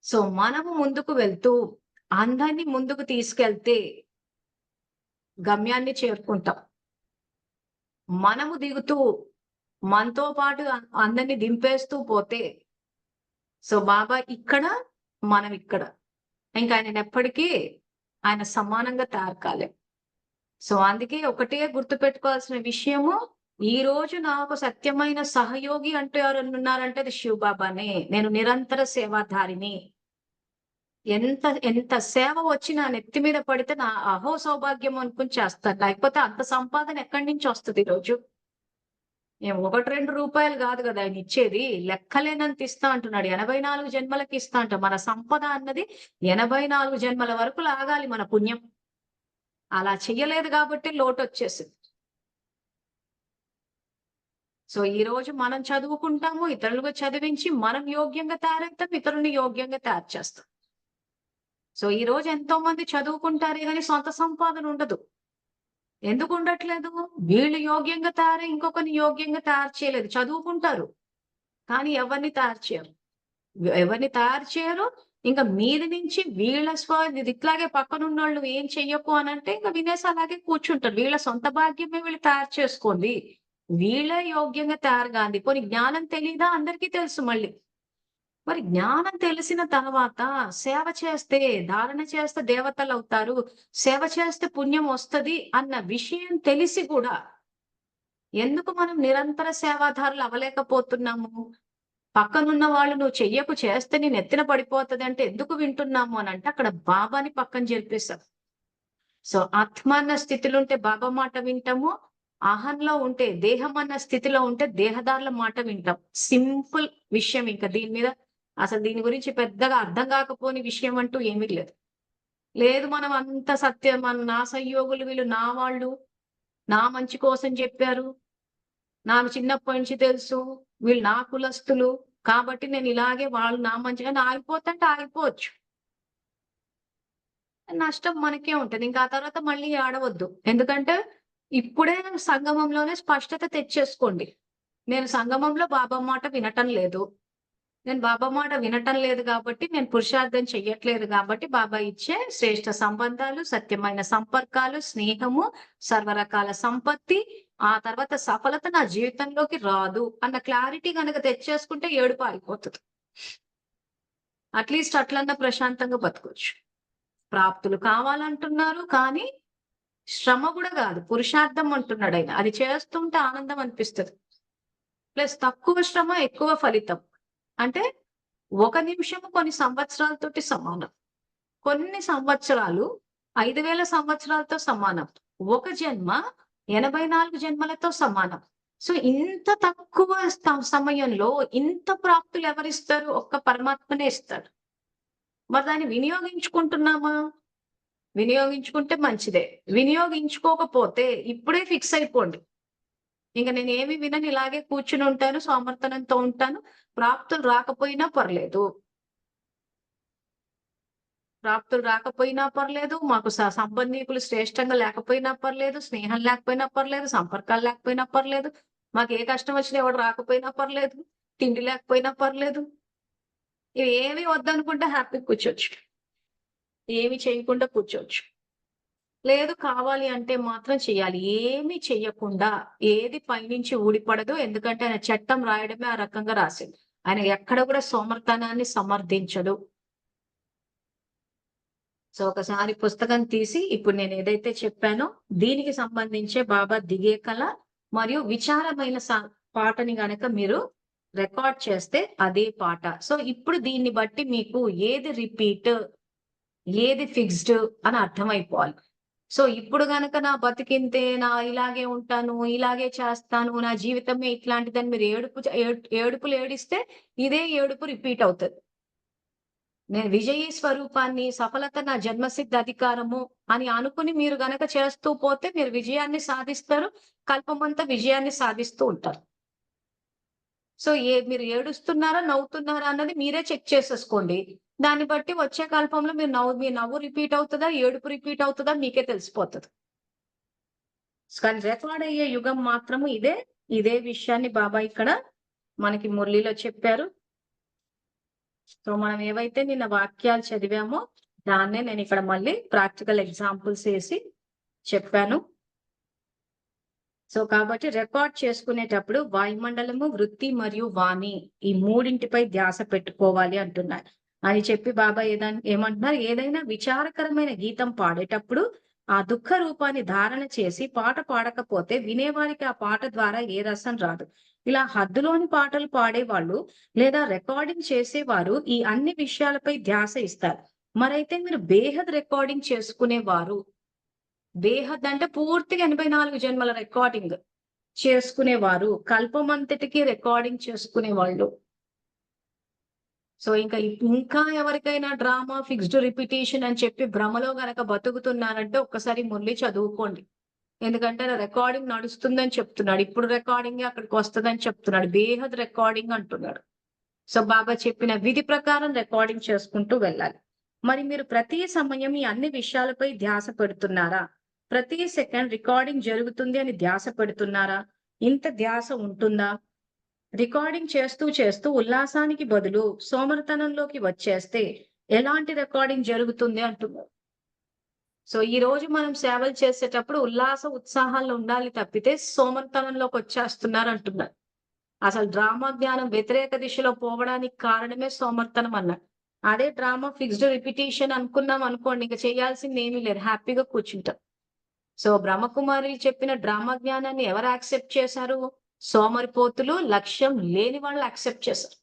సో, మనము ముందుకు వెళ్తూ అందరిని ముందుకు తీసుకెళ్తే గమ్యాన్ని చేరుకుంటాం. మనము దిగుతూ మనతో పాటు అందరిని దింపేస్తూ పోతే సో, బాబా ఇక్కడ, మనం ఇక్కడ. ఇంక ఆయననెప్పటికీ ఆయన సమానంగా తయారు కాలేం. సో, అందుకే ఒకటే గుర్తుపెట్టుకోవాల్సిన విషయము, ఈ రోజు నాకు సత్యమైన సహయోగి అంటూ ఎవరన్నా ఉన్నారంటే అది శివ్ బాబానే. నేను నిరంతర సేవాధారిని. ఎంత ఎంత సేవ వచ్చి నా నెత్తి మీద పడితే నా అహో సౌభాగ్యం అనుకుని చేస్తాను. లేకపోతే అంత సంపాదన ఎక్కడి నుంచి వస్తది ఈరోజు? ఏం 1, 2 రూపాయలు గాదు గదా! ఆయనిచ్చేది. లెక్కలేనంత ఇస్తా అంటున్నాడు. 84 జన్మలకి ఇస్తా అంట. మన సంపద అన్నది 84 జన్మల వరకు లాగాలి మన పుణ్యం. అలా చెయ్యలేదు గాబట్టి లోటొచ్చేసింది. సో, ఈరోజు మనం చదువుకుంటాము, ఇతరులకు చదివించి మనం యోగ్యంగా తయారవుతాం, ఇతరులని యోగ్యంగా తయారు చేస్తాం. సో, ఈరోజు ఎంతో మంది చదువుకుంటారే గాని సొంత సంపాదన ఉండదు. ఎందుకు ఉండట్లేదు? వీళ్ళు యోగ్యంగా తయారై ఇంకొకరిని యోగ్యంగా తయారు చేయలేదు. చదువుకుంటారు. కానీ ఎవరిని తయారు చేయరు. ఎవరిని తయారు చేయరు. ఇంక మీది నుంచి వీళ్ళ ఇట్లాగే పక్కనున్నోళ్ళు ఏం చెయ్యకు అనంటే ఇంక వినేసి అలాగే కూర్చుంటారు. వీళ్ళ సొంత భాగ్యమే వీళ్ళు తయారు చేసుకోండి. వీళ్ళే యోగ్యంగా తయారు గాంది. పోనీ జ్ఞానం తెలీదా? అందరికీ తెలుసు మళ్ళీ. మరి జ్ఞానం తెలిసిన తర్వాత సేవ చేస్తే, ధారణ చేస్తే దేవతలవుతారు. సేవ చేస్తే పుణ్యం వస్తది అన్న విషయం తెలిసి కూడా ఎందుకు మనం నిరంతర సేవాదారులు అవ్వలేకపోతున్నాము? పక్కనున్న వాళ్ళు నువ్వు చెయ్యకు చేస్తే నీ నెత్తిన పడిపోతదంటే ఎందుకు వింటున్నాము అనంటే అక్కడ బాబాని పక్కన జరిపేశాం. సో, ఆత్మ అన్న స్థితిలో ఉంటే బాబా మాట వింటాము. అహంలో ఉంటే దేహం అన్న స్థితిలో ఉంటే దేహదారుల మాట వింటాం. సింపుల్ విషయం ఇంక దీని మీద అసలు దీని గురించి పెద్దగా అర్థం కాకపోని విషయం అంటూ ఏమీ లేదు. లేదు మనం అంత సత్యం నా సంయోగులు వీళ్ళు నా వాళ్ళు, నా మంచి కోసం చెప్పారు. నాకు చిన్నప్పటి నుంచి తెలుసు. వీళ్ళు నా కులస్తులు. కాబట్టి నేను ఇలాగే వాళ్ళు నా మంచిగానే ఆగిపోతంటే ఆగిపోవచ్చు. నష్టం మనకే ఉంటది. ఇంకా ఆ తర్వాత మళ్ళీ ఏడవద్దు. ఎందుకంటే ఇప్పుడే సంగమంలోనే స్పష్టత తెచ్చేసుకోండి. నేను సంగమంలో బాబా మాట వినటం లేదు. నేను బాబా మాట వినటం లేదు గాబట్టి, నేను పురుషార్థం చెయ్యట్లేదు గాబట్టి, బాబా ఇచ్చే శ్రేష్ఠ సంబంధాలు, సత్యమైన సంపర్కాలు, స్నేహము, సర్వరకాల సంపత్తి, ఆ తర్వాత సఫలత నా జీవితంలోకి రాదు అన్న క్లారిటీ గనక తెచ్చేసుకుంటే ఏడుపు ఆగిపోతది. అట్‌లీస్ట్ అట్లన్నా ప్రశాంతంగా బతకొచ్చు. ప్రాప్తులు కావాలంటున్నారు కానీ, శ్రమ గూడా గాదు. పురుషార్థం అంటున్నాడాయన. అది చేస్తుంటే ఆనందం అనిపిస్తది. ప్లస్ తక్కువ శ్రమ, ఎక్కువ ఫలితం. అంటే ఒక నిమిషము కొన్ని సంవత్సరాలతోటి సమానం. కొన్ని సంవత్సరాలు 5,000 సంవత్సరాలతో సమానం. ఒక జన్మ 84 జన్మలతో సమానం. సో, ఇంత తక్కువ సమయంలో ఇంత ప్రాప్తులు ఎవరిస్తారు? ఒక్క పరమాత్మనే ఇస్తాడు. మరి దాన్ని వినియోగించుకుంటున్నామా? వినియోగించుకుంటే మంచిదే. వినియోగించుకోకపోతే ఇప్పుడే ఫిక్స్ అయిపోండి. ఇంక నేనేమి వినను, ఇలాగే కూర్చునుంటాను, సోమరితనంతో ఉంటాను. ప్రాప్తులు రాకపోయినా పర్లేదు. ప్రాప్తులు రాకపోయినా పర్లేదు. మాకు సంబంధీకులు శ్రేష్టంగా లేకపోయినా పర్లేదు. స్నేహం లేకపోయినా పర్లేదు. సంపర్కాలు లేకపోయినా పర్లేదు. మాకే కష్టం వచ్చినా ఎవడు రాకపోయినా పర్లేదు. తిండి లేకపోయినా పర్లేదు. ఇవేవి వద్దనుకుంటే హ్యాపీగా కూర్చోవచ్చు. ఏమి చేయకుండా కూర్చోవచ్చు. లేదు కావాలి అంటే మాత్రం చెయ్యాలి. ఏమి చెయ్యకుండా ఏది పైనుంచి ఊడిపడదు. ఎందుకంటే ఆయన చట్టం రాయడమే ఆ రకంగా రాసింది. ఆయన ఎక్కడ కూడా సోమరితనాన్ని సమర్థించడు. సో, ఒకసారి పుస్తకం తీసి ఇప్పుడు నేను ఏదైతే చెప్పానో దీనికి సంబంధించే బాబా దిగే కళ మరియు విచారమైన పాటని గనక మీరు రికార్డ్ చేస్తే అదే పాట. సో, ఇప్పుడు దీన్ని బట్టి మీకు ఏది రిపీట్, ఏది ఫిక్స్‌డ్ అని అర్థమైపోవాలి. సో, ఇప్పుడు గనక నా బతికింతే, ఇలాగే ఉంటాను, ఇలాగే చేస్తాను, నా జీవితమే ఇట్లాంటిదని మీరు ఏడుపులు ఏడిస్తే ఇదే ఏడుపు రిపీట్ అవుతది. నేను విజయీ స్వరూపాన్ని, సఫలత నా జన్మసిద్ధ అధికారము అని అనుకుని మీరు గనక చేస్తూ పోతే మీరు విజయాన్ని సాధిస్తారు. కల్పమంతా విజయాన్ని సాధిస్తూ ఉంటారు. సో, మీరు ఏడుస్తున్నారా? నవ్వుతున్నారా? అన్నది మీరే చెక్ చేసేసుకోండి. దాన్ని బట్టి వచ్చే కల్పంలో మీ నవ్వు రిపీట్ అవుతదా? ఏడుపు రిపీట్ అవుతదా? మీకే తెలిసిపోతది. కానీ రికార్డ్ అయ్యే యుగం మాత్రము ఇదే. ఇదే విషయాన్ని బాబా ఇక్కడ మనకి మురళిలో చెప్పారు. సో, మనం ఏవైతే నిన్న వాక్యాలు చదివామో దాన్నే నేనిక్కడ మళ్ళీ ప్రాక్టికల్ ఎగ్జాంపుల్స్ ఏసి చెప్పాను. సో, కాబట్టి రికార్డ్ చేసుకునేటప్పుడు వాయుమండలము, వృత్తి మరియు వాణి ఈ మూడింటిపై ధ్యాస పెట్టుకోవాలి అంటున్నారు. అని చెప్పి బాబా ఏమంటున్నారు? ఏదైనా విచారకరమైన గీతం పాడేటప్పుడు ఆ దుఃఖ రూపాన్ని ధారణ చేసి పాట పాడకపోతే వినేవారికి ఆ పాట ద్వారా ఏ రసం రాదు. ఇలా హద్దులోని పాటలు పాడేవాళ్ళు లేదా రికార్డింగ్ చేసేవారు ఈ అన్ని విషయాలపై ధ్యాస ఇస్తారు. మరైతే మీరు బేహద్ రికార్డింగ్ చేసుకునేవారు, బేహద్ అంటే పూర్తిగా 84 జన్మల రికార్డింగ్ చేసుకునేవారు, కల్పమంతటికి రికార్డింగ్ చేసుకునేవాళ్ళు. సో, ఇంకా ఎవరికైనా డ్రామా, ఫిక్స్డ్ రిపిటీషన్ అని చెప్పి భ్రమలో గనక బతుకుతున్నారంటే ఒక్కసారి మురళి చదువుకోండి. ఎందుకంటే రికార్డింగ్ నడుస్తుందని చెప్తున్నాడు. ఇప్పుడు రికార్డింగే అక్కడికొస్తదని చెప్తున్నాడు. బేహద్ రికార్డింగ్ అంటున్నాడు. సో, బాబా చెప్పిన విధి ప్రకారం రికార్డింగ్ చేసుకుంటూ వెళ్ళాలి. మరి మీరు ప్రతి సమయం ఈ అన్ని విషయాలపై ధ్యాస పెడుతున్నారా? ప్రతి సెకండ్ రికార్డింగ్ జరుగుతుంది అని ధ్యాస పెడుతున్నారా? ఇంత ధ్యాస ఉంటుందా? రికార్డింగ్ చేస్తూ చేస్తూ ఉల్లాసానికి బదులు సోమరితనంలోకి వచ్చేస్తే ఎలాంటి రికార్డింగ్ జరుగుతుంది అంటున్నారు. సో, ఈ రోజు మనం సేవలు చేసేటప్పుడు ఉల్లాస ఉత్సాహాల్లో ఉండాలి తప్పితే సోమరితనంలోకి వచ్చేస్తున్నారు అంటున్నారు. అసలు డ్రామా జ్ఞానం వ్యతిరేక దిశలో పోవడానికి కారణమే సోమరితనం అన్నాడు. అదే డ్రామా ఫిక్స్డ్ రిపిటీషన్ అనుకున్నాం అనుకోండి, ఇంక చేయాల్సింది ఏమీ లేదు. హ్యాపీగా కూర్చుంటాం. సో, బ్రహ్మకుమారి చెప్పిన డ్రామా జ్ఞానాన్ని ఎవరు యాక్సెప్ట్ చేశారు? సోమరిపోతులు, లక్ష్యం లేని వాళ్ళు యాక్సెప్ట్ చేశారు.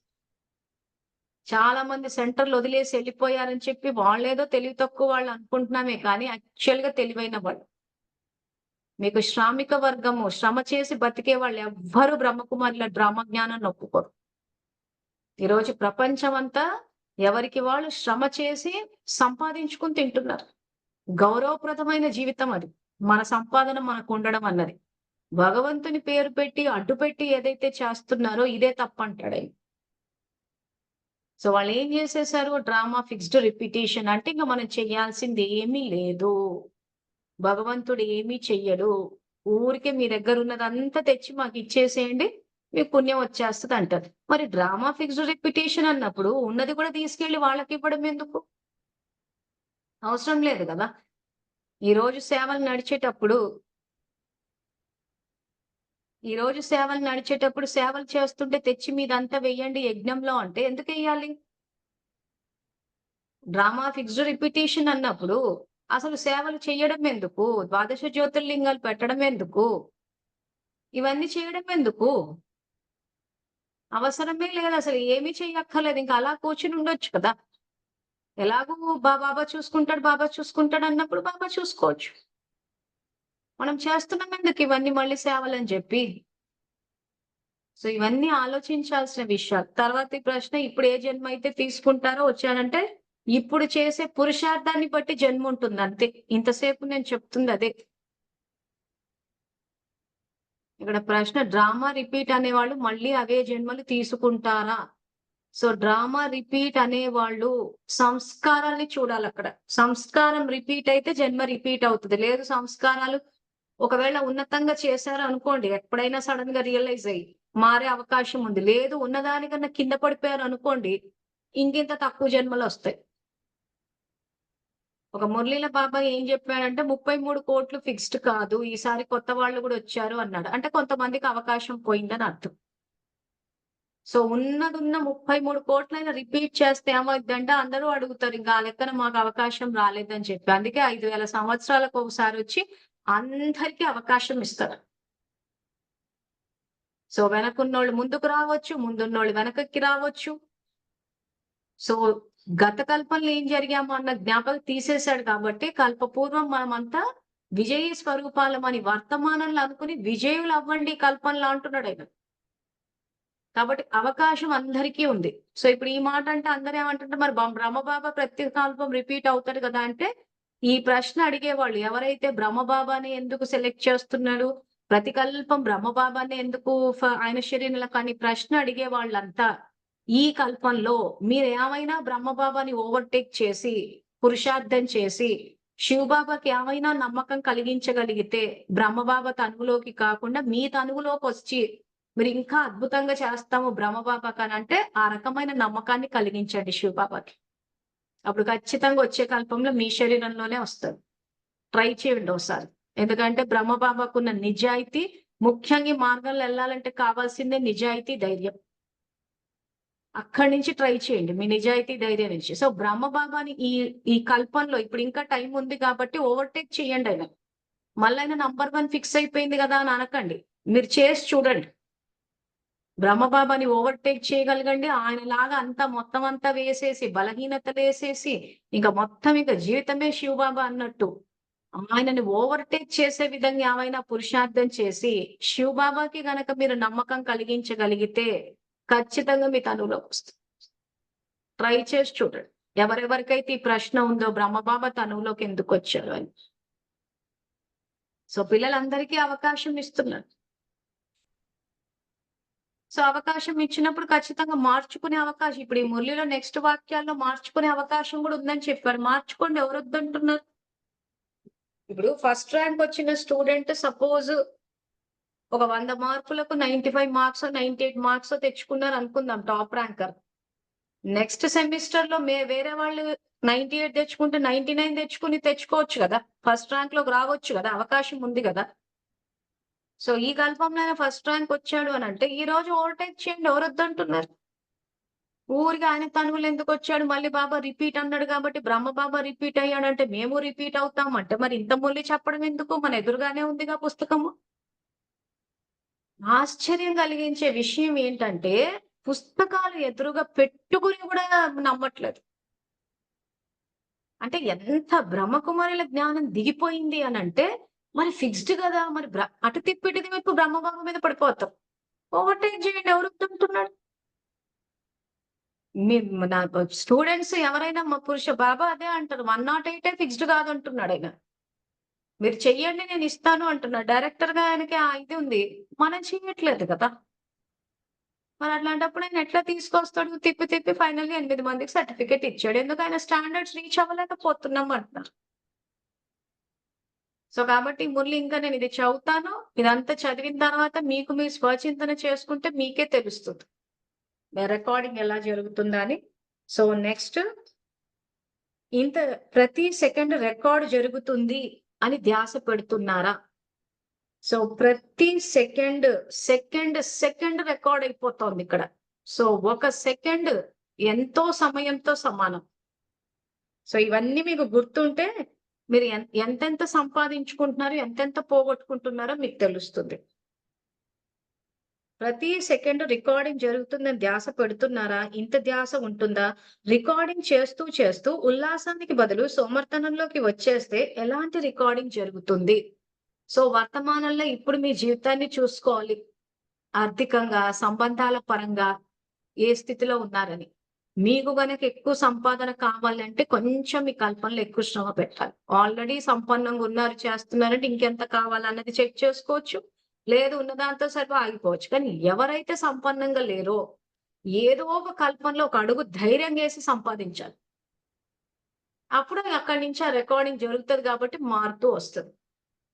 చాలా మంది సెంటర్‌లు వదిలేసి ఎళ్ళిపోయారని చెప్పి వాళ్ళేదో తెలివి తక్కువ వాళ్ళు అనుకుంటున్నామే కానీ యాక్చువల్‌గా తెలివైన వాళ్ళు. మీకు శ్రామిక వర్గము, శ్రమ చేసి బతికే వాళ్ళు ఎవ్వరు బ్రహ్మకుమారిల డ్రామా జ్ఞానాన్ని ఒప్పుకోరు. ఈరోజు ప్రపంచమంతా ఎవరికి వాళ్ళు శ్రమ చేసి సంపాదించుకొని తింటున్నారు. గౌరవప్రదమైన జీవితం అది. మన సంపాదన మనకుండడం అన్నది. భగవంతుని పేరు పెట్టి, అడ్డుపెట్టి ఏదైతే చేస్తున్నారో ఇదే తప్పంటాడాయన. సో, వాళ్ళేం జేసేసారు? డ్రామా ఫిక్స్డ్ రిపిటీషన్ అంటే ఇంక మనం చేయాల్సింది ఏమీ లేదు. భగవంతుడు ఏమీ చెయ్యడు. ఊరికే మీ దగ్గరున్నదంతా తెచ్చి మాకిచ్చేసేయండి. మీకు పుణ్యం వచ్చేస్తదంటారు. మరి డ్రామా ఫిక్స్డ్ రిపిటీషన్ అన్నప్పుడు ఉన్నది కూడా తీసుకెళ్ళి వాళ్ళకివ్వడం ఎందుకు? అవసరం లేదు గదా! ఈరోజు సేవలు నడిచేటప్పుడు సేవలు చేస్తుంటే తెచ్చి మీదంతా వెయ్యండి యజ్ఞంలో అంటే ఎందుకెయ్యాలి? డ్రామా ఫిక్స్డ్ రిపిటీషన్ అన్నప్పుడు అసలు సేవలు చెయ్యడం ఎందుకు? ద్వాదశ జ్యోతిర్లింగాలు పెట్టడం ఎందుకు? ఇవన్నీ చేయడం ఎందుకు? అవసరమే లేదు, అసలు ఏమీ చెయ్యక్కర్లేదు. ఇంకా అలా కూర్చుని ఉండొచ్చు కదా! ఎలాగూ బాబా చూసుకుంటాడు, బాబా చూసుకుంటాడు అన్నప్పుడు బాబా చూసుకోవచ్చు. మనం చేస్తున్నాం ఎందుకు ఇవన్నీ మళ్ళీ సేవలని చెప్పి. సో ఇవన్నీ ఆలోచించాల్సిన విషయాలు. తర్వాతి ప్రశ్న, ఇప్పుడు ఏ జన్మ అయితే తీసుకుంటారో వచ్చానంటే, ఇప్పుడు చేసే పురుషార్థాన్ని బట్టి జన్మ ఉంటుంది అంతే. ఇంతసేపు నేను చెప్తుంది అదే. ఇక్కడ ప్రశ్న, డ్రామా రిపీట్ అనేవాళ్ళు మళ్ళీ అవే జన్మలు తీసుకుంటారా? సో డ్రామా రిపీట్ అనేవాళ్ళు సంస్కారాల్ని చూడాలక్కడ. సంస్కారం రిపీట్ అయితే జన్మ రిపీట్ అవుతది. లేదు సంస్కారాలు ఒకవేళ ఉన్నతంగా చేశారు అనుకోండి, ఎప్పుడైనా సడెన్ గా రియలైజ్ అయ్యి మారే అవకాశం ఉంది. లేదు ఉన్నదానికన్నా కింద పడిపోయారు అనుకోండి, ఇంకింత తక్కువ జన్మలొస్తాయి. ఒక మురళీల బాబా ఏం చెప్పాడంటే 33,00,00,000 ఫిక్స్డ్ కాదు. ఈసారి కొత్త వాళ్ళు కూడా వచ్చారు అన్నాడు. అంటే కొంతమందికి అవకాశం పోయిందని అర్థం. సో ఉన్నదున్న 33,00,00,000 రిపీట్ చేస్తే ఏమైద్దంటే అందరూ అడుగుతారు. ఇంకా ఆ లెక్కన మాకు అవకాశం రాలేదని చెప్పి. అందుకే 5,000 సంవత్సరాలకు ఒకసారి వచ్చి అందరికీ అవకాశం ఇస్తారు. సో వెనకున్నోళ్ళు ముందుకు రావచ్చు, ముందున్నోళ్ళు వెనకకి రావచ్చు. సో గత కల్పంలో ఏం జరిగామో అన్న జ్ఞాపకం తీసేశాడు కాబట్టి, కల్పపూర్వం మనమంతా విజయీ స్వరూపాలమని వర్తమానంలో అనుకుని విజయులు అవ్వండి కల్పంలో అంటున్నాడాయన. కాబట్టి అవకాశం అందరికీ ఉంది. సో ఇప్పుడు ఈ మాట అంటే అందరూ ఏమంటుంటే, మరి బ్రహ్మబాబా ప్రతి కల్పం రిపీట్ అవుతాడు కదా! అంటే ఈ ప్రశ్న అడిగేవాళ్ళు ఎవరైతే బ్రహ్మబాబాని ఎందుకు సెలెక్ట్ చేస్తున్నాడు? ప్రతి కల్పం బ్రహ్మబాబానే ఎందుకు ఆయన శరీరంలో కానీ ప్రశ్న అడిగే వాళ్ళంతా ఈ కల్పంలో మీరేమైనా బ్రహ్మబాబాని ఓవర్‌టేక్ చేసి, పురుషార్థం చేసి, శివబాబాకి ఏమైనా నమ్మకం కలిగించగలిగితే, బ్రహ్మబాబా తనువులోకి కాకుండా మీ తనువులోకొచ్చి మీరింకా అద్భుతంగా చేస్తాము బ్రహ్మబాబాకనంటే, ఆ రకమైన నమ్మకాన్ని కలిగించండి శివబాబాకి. అప్పుడు ఖచ్చితంగా వచ్చే కల్పంలో మీ శరీరంలోనే వస్తారు. ట్రై చేయండి ఓసారి. ఎందుకంటే బ్రహ్మబాబాకున్న నిజాయితీ, ముఖ్యంగా ఈ మార్గంలో ఎళ్ళాలంటే కావాల్సిందే నిజాయితీ, ధైర్యం. అక్కడి నుంచి ట్రై చేయండి. మీ నిజాయితీ, ధైర్యం నుంచి. సో బ్రహ్మబాబాని ఈ ఈ కల్పంలో ఇప్పుడు ఇంకా టైం ఉంది కాబట్టి ఓవర్‌టేక్ చేయండాయన. మళ్ళాయన నంబర్ 1 ఫిక్స్ అయిపోయింది గదా అని అనకండి. మీరు చేసి చూడండి. బ్రహ్మబాబాని ఓవర్‌టేక్ చేయగలగండి. ఆయనలాగా అంతా మొత్తం అంతా వేసేసి, బలహీనతలేసేసి, ఇంక జీవితమే శివబాబా అన్నట్టు ఆయనని ఓవర్‌టేక్ చేసే విధంగా ఏమైనా పురుషార్థం చేసి, శివబాబాకి గనక మీరు నమ్మకం కలిగించగలిగితే, ఖచ్చితంగా మీ తనువులోకొస్తుంది. ట్రై చేసి చూడండి. ఎవరెవరికైతే ఈ ప్రశ్న ఉందో బ్రహ్మబాబా తనువులోకి ఎందుకొచ్చారు అని. సో పిల్లలందరికీ అవకాశం ఇస్తున్నారు. సో అవకాశం ఇచ్చినప్పుడు ఖచ్చితంగా మార్చుకునే అవకాశం, ఇప్పుడు ఈ మురళిలో నెక్స్ట్ వాక్యాల్లో మార్చుకునే అవకాశం కూడా ఉందని చెప్పారు. మార్చుకోండి, ఎవరొద్దంటున్నారు? ఇప్పుడు ఫస్ట్ ర్యాంక్ వచ్చిన స్టూడెంట్ సపోజ్ ఒక 100 మార్కులకు 95 మార్క్సో, 98 మార్క్సో తెచ్చుకున్నారు అనుకుందాం టాప్ ర్యాంకర్. నెక్స్ట్ సెమిస్టర్‌లో వేరే వాళ్ళు 98 తెచ్చుకుంటే 99 తెచ్చుకోవచ్చు గదా! ఫస్ట్ ర్యాంక్‌లోకి రావచ్చు గదా! అవకాశం ఉంది గదా! సో ఈ కల్పంలోనే ఫస్ట్ ర్యాంక్ వచ్చాడు అనంటే, ఈ రోజు ఓవర్‌టేక్ చేయండి, ఎవరొద్దంటున్నారు? ఊరికే ఆయన తనువులు ఎందుకొచ్చాడు? మళ్ళీ బాబా రిపీట్ అన్నాడు కాబట్టి బ్రహ్మ బాబా రిపీట్ అయ్యాడంటే మేము రిపీట్ అవుతాం అంటే మరి ఇంత మొల్లి చెప్పడం ఎందుకు? మన ఎదురుగానే ఉందిగా పుస్తకము. ఆశ్చర్యం కలిగించే విషయం ఏంటంటే, పుస్తకాలు ఎదురుగా పెట్టుకొని కూడా నమ్మట్లేదు. అంటే ఎంత బ్రహ్మకుమారుల జ్ఞానం దిగిపోయింది అనంటే, మరి ఫిక్స్‌డ్ గదా! మరి అటు తిప్పి ఇటు తిప్పి బ్రహ్మబాబా మీద పడిపోతాం. ఓవర్‌టేక్ చేయండి, ఎవరొద్దంటున్నాడు? మీ నా స్టూడెంట్స్ ఎవరైనా మా బాబా అదే అంటారు. 108 ఫిక్స్‌డ్ కాదంటున్నాడాయన. మీరు చెయ్యండి నేనిస్తాను అంటున్నాడు. డైరెక్టర్‌గా ఆయనకి ఆ ఇది ఉంది. మనం చెయ్యట్లేదు కదా! మరి అట్లాంటప్పుడు ఆయన ఎట్లా తీసుకొస్తాడు? తిప్పి తిప్పి ఫైనల్‌గా 8 మందికి సర్టిఫికేట్ ఇచ్చాడు. ఎందుకు ఆయన స్టాండర్డ్స్ రీచ్ అవ్వలేకపోతున్నాం అంటున్నారు. సో కాబట్టి మురళి ఇంకా నేను ఇది చదువుతాను. ఇదంతా చదివిన తర్వాత మీకు మీరు స్వచింతన చేసుకుంటే మీకే తెలుస్తుంది. రికార్డింగ్ ఎలా జరుగుతుందా అని. సో నెక్స్ట్, ఇంత ప్రతి సెకండ్ రికార్డ్ జరుగుతుంది అని ధ్యాస పెడుతున్నారా? సో ప్రతి సెకండ్ రికార్డ్ అయిపోతోంది ఇక్కడ. సో ఒక సెకండ్ ఎంతో సమయంతో సమానం. సో ఇవన్నీ మీకు గుర్తుంటే మీరు ఎంతెంత సంపాదించుకుంటున్నారు, ఎంతెంత పోగొట్టుకుంటున్నారో మీకు తెలుస్తుంది. ప్రతి సెకండ్ రికార్డింగ్ జరుగుతుందని ధ్యాస పెడుతున్నారా? ఇంత ధ్యాస ఉంటుందా? రికార్డింగ్ చేస్తూ చేస్తూ ఉల్లాసానికి బదులు సోమర్తనంలోకి వచ్చేస్తే ఎలాంటి రికార్డింగ్ జరుగుతుంది? సో వర్తమానంలో ఇప్పుడు మీ జీవితాన్ని చూసుకోవాలి. ఆర్థికంగా, సంబంధాల పరంగా ఏ స్థితిలో ఉన్నారని. మీకు గనక ఎక్కువ సంపాదన కావాలంటే కొంచెం మీ కల్పనలో ఎక్కువ శ్రమ పెట్టాలి. ఆల్రెడీ సంపన్నంగా ఉన్నారు, చేస్తున్నారంటే ఇంకెంత కావాలన్నది చెక్ చేసుకోవచ్చు. లేదు ఉన్న దాంతో సరిపో ఆగిపోవచ్చు. కానీ ఎవరైతే సంపన్నంగా లేరో ఏదో ఒక కల్పనలో ఒక అడుగు ధైర్యంగా ఏసి సంపాదించాలి. అప్పుడు అక్కడి నుంచి ఆ రికార్డింగ్ జరుగుతది కాబట్టి మారుతూ వస్తది.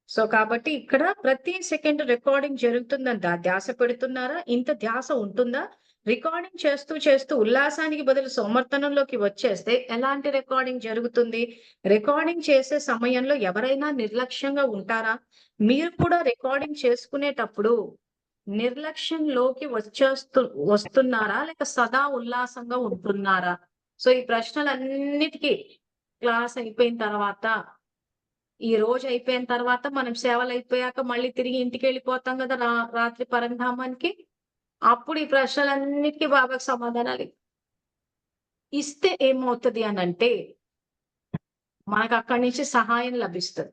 సో, కాబట్టి ఇక్కడ ప్రతి సెకండ్ రికార్డింగ్ జరుగుతుందని ధ్యాస పెడుతున్నారా? ఇంత ధ్యాస ఉంటుందా? రికార్డింగ్ చేస్తూ చేస్తూ ఉల్లాసానికి బదులు సోమర్తనంలోకి వచ్చేస్తే ఎలాంటి రికార్డింగ్ జరుగుతుంది? రికార్డింగ్ చేసే సమయంలో ఎవరైనా నిర్లక్ష్యంగా ఉంటారా? మీరు కూడా రికార్డింగ్ చేసుకునేటప్పుడు నిర్లక్ష్యంలోకి వస్తున్నారా? లేక సదా ఉల్లాసంగా ఉంటున్నారా? సో, ఈ ప్రశ్నలన్నిటికీ క్లాస్ అయిపోయిన తర్వాత ఈ రోజు అయిపోయిన తర్వాత మనం సేవలయిపోయాక మళ్ళీ తిరిగి ఇంటికెళ్ళిపోతాం గదా! రాత్రి పరంధామానికి. అప్పుడు ఈ ప్రశ్నలన్నిటికి బాబాకి సమాధానాలు ఇస్తే ఏమవుతది అనంటే, మనకక్కడి నుంచి సహాయం లభిస్తది.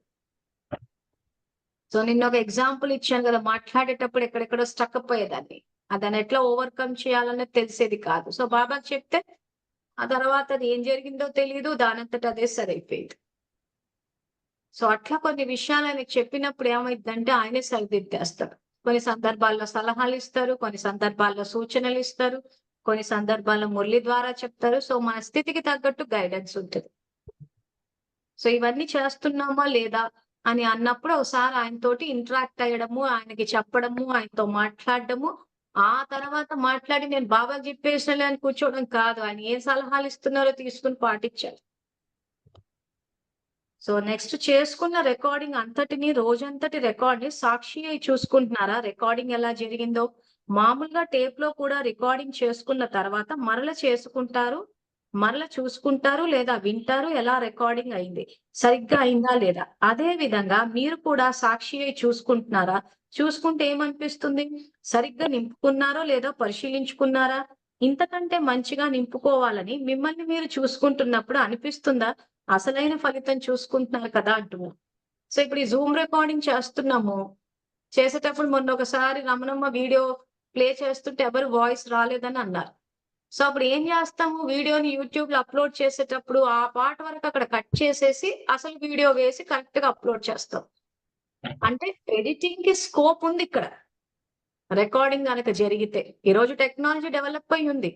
సో, నిన్నొక ఎగ్జాంపుల్ ఇచ్చాను గదా! మాట్లాడేటప్పుడు ఎక్కడెక్కడో స్టకప్ అయ్యేదాన్ని. దాన్ని ఎట్లా ఓవర్‌కమ్ చేయాలన్నది తెలిసేది కాదు. సో, బాబాకి చెప్తే, ఆ తర్వాత అది ఏం జరిగిందో తెలీదు. దానంతట అదే సరైపోయింది. సో, అట్లా కొన్ని విషయాలు ఆయనకి చెప్పినప్పుడు ఏమైద్దంటే ఆయనే సరిదిద్దేస్తాడు. కొన్ని సందర్భాల్లో సలహాలిస్తారు. కొన్ని సందర్భాల్లో సూచనలిస్తారు. కొన్ని సందర్భాల్లో మురళి ద్వారా చెప్తారు. సో, మన స్థితికి తగ్గట్టు గైడెన్స్ ఉంటది. సో, ఇవన్నీ చేస్తున్నామా లేదా అని అన్నప్పుడు ఒకసారి ఆయనతోటి ఇంటరాక్ట్ అయ్యడము, ఆయనకి చెప్పడము, ఆయనతో మాట్లాడడము. ఆ తర్వాత మాట్లాడి నేను బాబాకి చెప్పేసినలే అని కూర్చోవడం కాదు. ఆయన ఏ సలహాలిస్తున్నారో తీసుకొని పాటించాలి. సో నెక్స్ట్ చేసుకున్న రికార్డింగ్ అంతటిని రోజంతటి రికార్డ్‌ని సాక్షి అయి చూసుకుంటున్నారా? రికార్డింగ్ ఎలా జరిగిందో? మామూలుగా టేప్‌లో కూడా రికార్డింగ్ చేసుకున్న తర్వాత మరల చేసుకుంటారు. మరల చూసుకుంటారు లేదా వింటారు ఎలా రికార్డింగ్ అయింది. సరిగ్గా అయిందా లేదా? అదే విధంగా మీరు కూడా సాక్షి అయి చూసుకుంటున్నారా? చూసుకుంటే ఏమనిపిస్తుంది? సరిగ్గా నింపుకున్నారో లేదో పరిశీలించుకున్నారా? ఇంతకంటే మంచిగా నింపుకోవాలని మిమ్మల్ని మీరు చూసుకుంటున్నప్పుడు అనిపిస్తుందా? అసలైన ఫలితం చూసుకుంటున్నారు కదా అంటున్నారు. సో, ఇప్పుడు ఈ జూమ్ రికార్డింగ్ చేస్తున్నాము. చేసేటప్పుడు మొన్న ఒకసారి రమణమ్మ వీడియో ప్లే చేస్తుంటే ఎవరు వాయిస్ రాలేదని అన్నారు. సో, అప్పుడు ఏం చేస్తాము? వీడియోని యూట్యూబ్‌లో అప్‌లోడ్ చేసేటప్పుడు ఆ పార్ట్ వరకు అక్కడ కట్ చేసేసి అసలు వీడియో వేసి కరెక్ట్‌గా అప్‌లోడ్ చేస్తాం. అంటే ఎడిటింగ్‌కి స్కోప్ ఉందిక్కడ. రికార్డింగ్ గనక జరిగితే. ఈరోజు టెక్నాలజీ డెవలప్ అయ్యి ఉంది.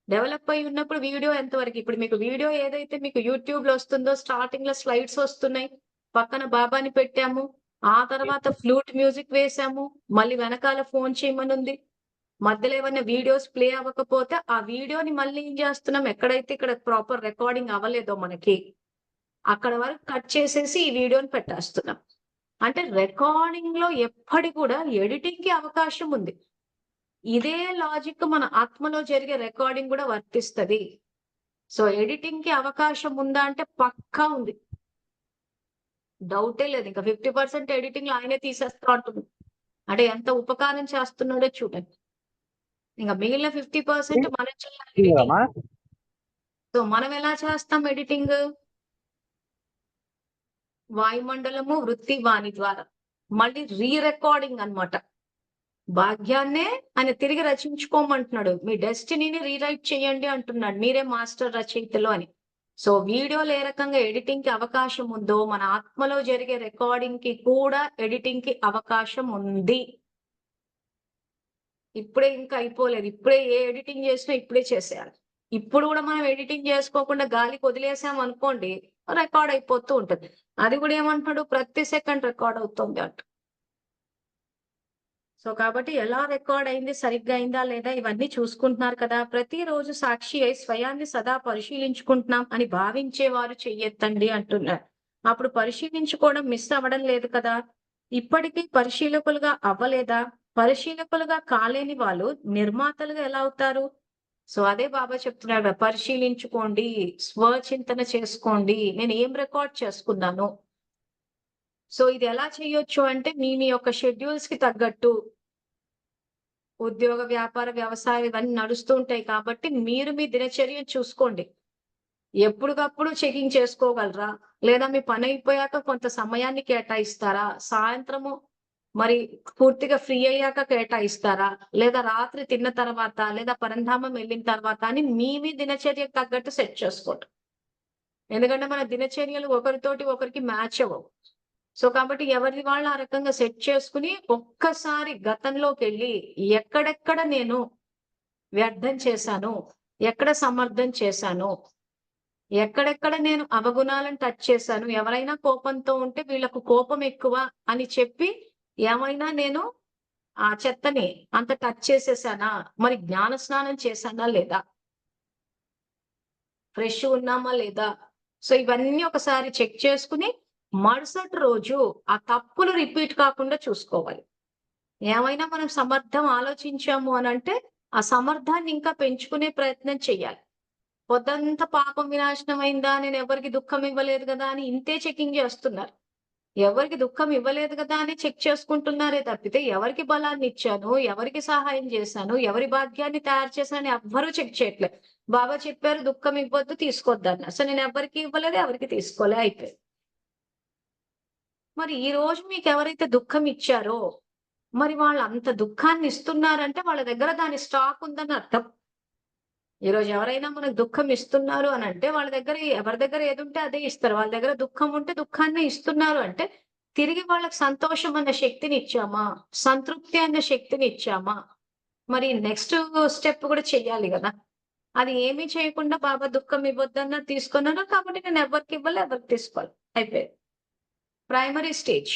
డెవలప్ అయ్యి ఉన్నప్పుడు వీడియో ఎంతవరకు ఇప్పుడు మీకు వీడియో ఏదైతే మీకు యూట్యూబ్‌లో వస్తుందో స్టార్టింగ్‌లో స్లైడ్స్ వస్తున్నాయి. పక్కన బాబాని పెట్టాము. ఆ తర్వాత ఫ్లూట్ మ్యూజిక్ వేసాము. మళ్ళీ వెనకాల ఫోన్ చేయమనుంది. మధ్యలో ఏమన్నా వీడియోస్ ప్లే అవ్వకపోతే ఆ వీడియోని మళ్ళీ ఏం చేస్తున్నాం ఎక్కడైతే ఇక్కడ ప్రాపర్ రికార్డింగ్ అవ్వలేదో మనకి అక్కడ వరకు కట్ చేసేసి ఈ వీడియోని పెట్టేస్తున్నాం. అంటే రికార్డింగ్‌లో ఎప్పటికి కూడా ఎడిటింగ్‌కి అవకాశం ఉంది. ఇదే లాజిక్ మన ఆత్మలో జరిగే రికార్డింగ్ కూడా వర్తిస్తది. సో, ఎడిటింగ్‌కి అవకాశం ఉందా అంటే పక్కా ఉంది. డౌటే లేదు. ఇంకా 50% ఎడిటింగ్‌లో ఆయనే తీసేస్తా అంటున్నారు. అంటే ఎంత ఉపకారం చేస్తున్నాడో చూడండి. ఇంక మిగిలిన 50% మనం చేయాలి ఎడిటింగ్. అమ్మా సో, మనం ఎలా చేస్తాం ఎడిటింగ్? వాయుమండలము, వృత్తి, వాణి ద్వారా. మళ్ళీ రికార్డింగ్ అన్నమాట. భాగ్యాన్నే ఆయన తిరిగి రచించుకోమంటున్నాడు. మీ డెస్టినీని రీరైట్ చేయండి అంటున్నాడు. మీరే మాస్టర్ రచయితలు అని. సో, వీడియోలో ఏ రకంగా ఎడిటింగ్‌కి అవకాశం ఉందో, మన ఆత్మలో జరిగే రికార్డింగ్‌కి కూడా ఎడిటింగ్‌కి అవకాశం ఉంది. ఇప్పుడే ఇంకా అయిపోలేదు. ఇప్పుడే ఏ ఎడిటింగ్ చేసినా ఇప్పుడే చేసేయాలి. ఇప్పుడు గూడా మనం ఎడిటింగ్ చేసుకోకుండా గాలికి వదిలేసాం అనుకోండి, రికార్డ్ అయిపోతూ ఉంటది. అది గూడా ఏమంటున్నాడు ప్రతి సెకండ్ రికార్డ్ అవుతుంది అంట. సో, కాబట్టి ఎలా రికార్డ్ అయింది, సరిగ్గా అయిందా లేదా ఇవన్నీ చూసుకుంటున్నారు కదా! ప్రతిరోజు సాక్షి అయి స్వయాన్ని సదా పరిశీలించుకుంటున్నాం అని భావించేవారు చెయ్యెత్తండి అంటున్నారు. అప్పుడు పరిశీలించుకోవడం మిస్ అవ్వడం లేదు కదా! ఇప్పటికీ పరిశీలకులుగా అవ్వలేదా? పరిశీలకులుగా కాలేని వాళ్ళు నిర్మాతలుగా ఎలా అవుతారు? సో, అదే బాబా చెప్తున్నాడు. పరిశీలించుకోండి, స్వచింతన చేసుకోండి. నేను ఏం రికార్డ్ చేసుకున్నాను? సో, ఇది ఎలా చేయొచ్చు అంటే మీ మీ యొక్క షెడ్యూల్స్‌కి తగ్గట్టు ఉద్యోగ, వ్యాపార, వ్యవసాయం ఇవన్నీ నడుస్తూ ఉంటాయి కాబట్టి మీరు మీ దినచర్య చూసుకోండి. ఎప్పటికప్పుడు చెకింగ్ చేసుకోగలరా? లేదా మీ పని అయిపోయాక కొంత సమయాన్ని కేటాయిస్తారా? సాయంత్రము మరి పూర్తిగా ఫ్రీ అయ్యాక కేటాయిస్తారా? లేదా రాత్రి తిన్న తర్వాత, లేదా పరంధామం వెళ్ళిన తర్వాత అని మీ దినచర్యకు తగ్గట్టు సెట్ చేసుకోండి. ఎందుకంటే మన దినచర్యలు ఒకరితోటి ఒకరికి మ్యాచ్ అవ్వవు. సో, కాబట్టి ఎవరిది వాళ్ళు ఆ రకంగా సెట్ చేసుకొని ఒక్కసారి గతంలోకెళ్ళి ఎక్కడెక్కడ నేను వ్యర్థం చేశాను? ఎక్కడ సమర్థం చేశాను? ఎక్కడెక్కడ నేను అవగుణాలను టచ్ చేశాను? ఎవరైనా కోపంతో ఉంటే వీళ్ళకు కోపం ఎక్కువ అని చెప్పి ఏమైనా నేను ఆ చెత్తని అంత టచ్ చేసేసానా? మరి జ్ఞాన స్నానం చేశానా లేదా? ఫ్రెష్ ఉన్నామా లేదా? సో, ఇవన్నీ ఒకసారి చెక్ చేసుకొని మరుసటి రోజు ఆ తప్పులు రిపీట్ కాకుండా చూసుకోవాలి. ఏమైనా మనం సమర్థం ఆలోచించాము అనంటే, ఆ సమర్థాన్ని ఇంకా పెంచుకునే ప్రయత్నం చెయ్యాలి. పొద్దంతా పాపం వినాశనం అయిందా? నేనెవరికీ దుఃఖం ఇవ్వలేదు గదా! అని ఇంతే చెకింగ్ జేస్తున్నారు. ఎవరికి దుఃఖం ఇవ్వలేదు గదా! అని చెక్ చేసుకుంటున్నారే తప్పితే, ఎవరికి బలాన్నిచ్చాను? ఎవరికి సహాయం జేశాను? ఎవరి భాగ్యాన్ని తయారు చేశానని ఎవ్వరూ చెక్ చేయట్లే. బాబా చెప్పారు దుఃఖం ఇవ్వొద్దు, తీసుకోవద్దన్నారు. సో, నేనెవ్వరికీ ఇవ్వలేదు, ఎవరికీ తీసుకోలే అయిపోయింది. మరి ఈరోజు మీకెవరైతే దుఃఖం ఇచ్చారో, మరి వాళ్ళంత దుఃఖాన్ని ఇస్తున్నారంటే వాళ్ళ దగ్గర దాని స్టాక్ ఉందని అర్థం. ఈరోజు ఎవరైనా మనకు దుఃఖం ఇస్తున్నారు అనంటే వాళ్ళ దగ్గర ఎవరి దగ్గర ఏదుంటే అదే ఇస్తారు. వాళ్ళ దగ్గర దుఃఖం ఉంటే దుఃఖాన్నే ఇస్తున్నారు అంటే, తిరిగి వాళ్ళకి సంతోషం అన్న శక్తిని ఇచ్చామా? సంతృప్తి అన్న శక్తిని ఇచ్చామా? మరి నెక్స్ట్ స్టెప్ కూడా చెయ్యాలి గదా! అది ఏమీ చేయకుండా బాబా దుఃఖం ఇవ్వద్దన్నారు తీసుకున్నారు. కాబట్టి నేను ఎవరికీ ఇవ్వలే, ఎవరికి తీసుకోలే. అయిపోయింది. Primary stage.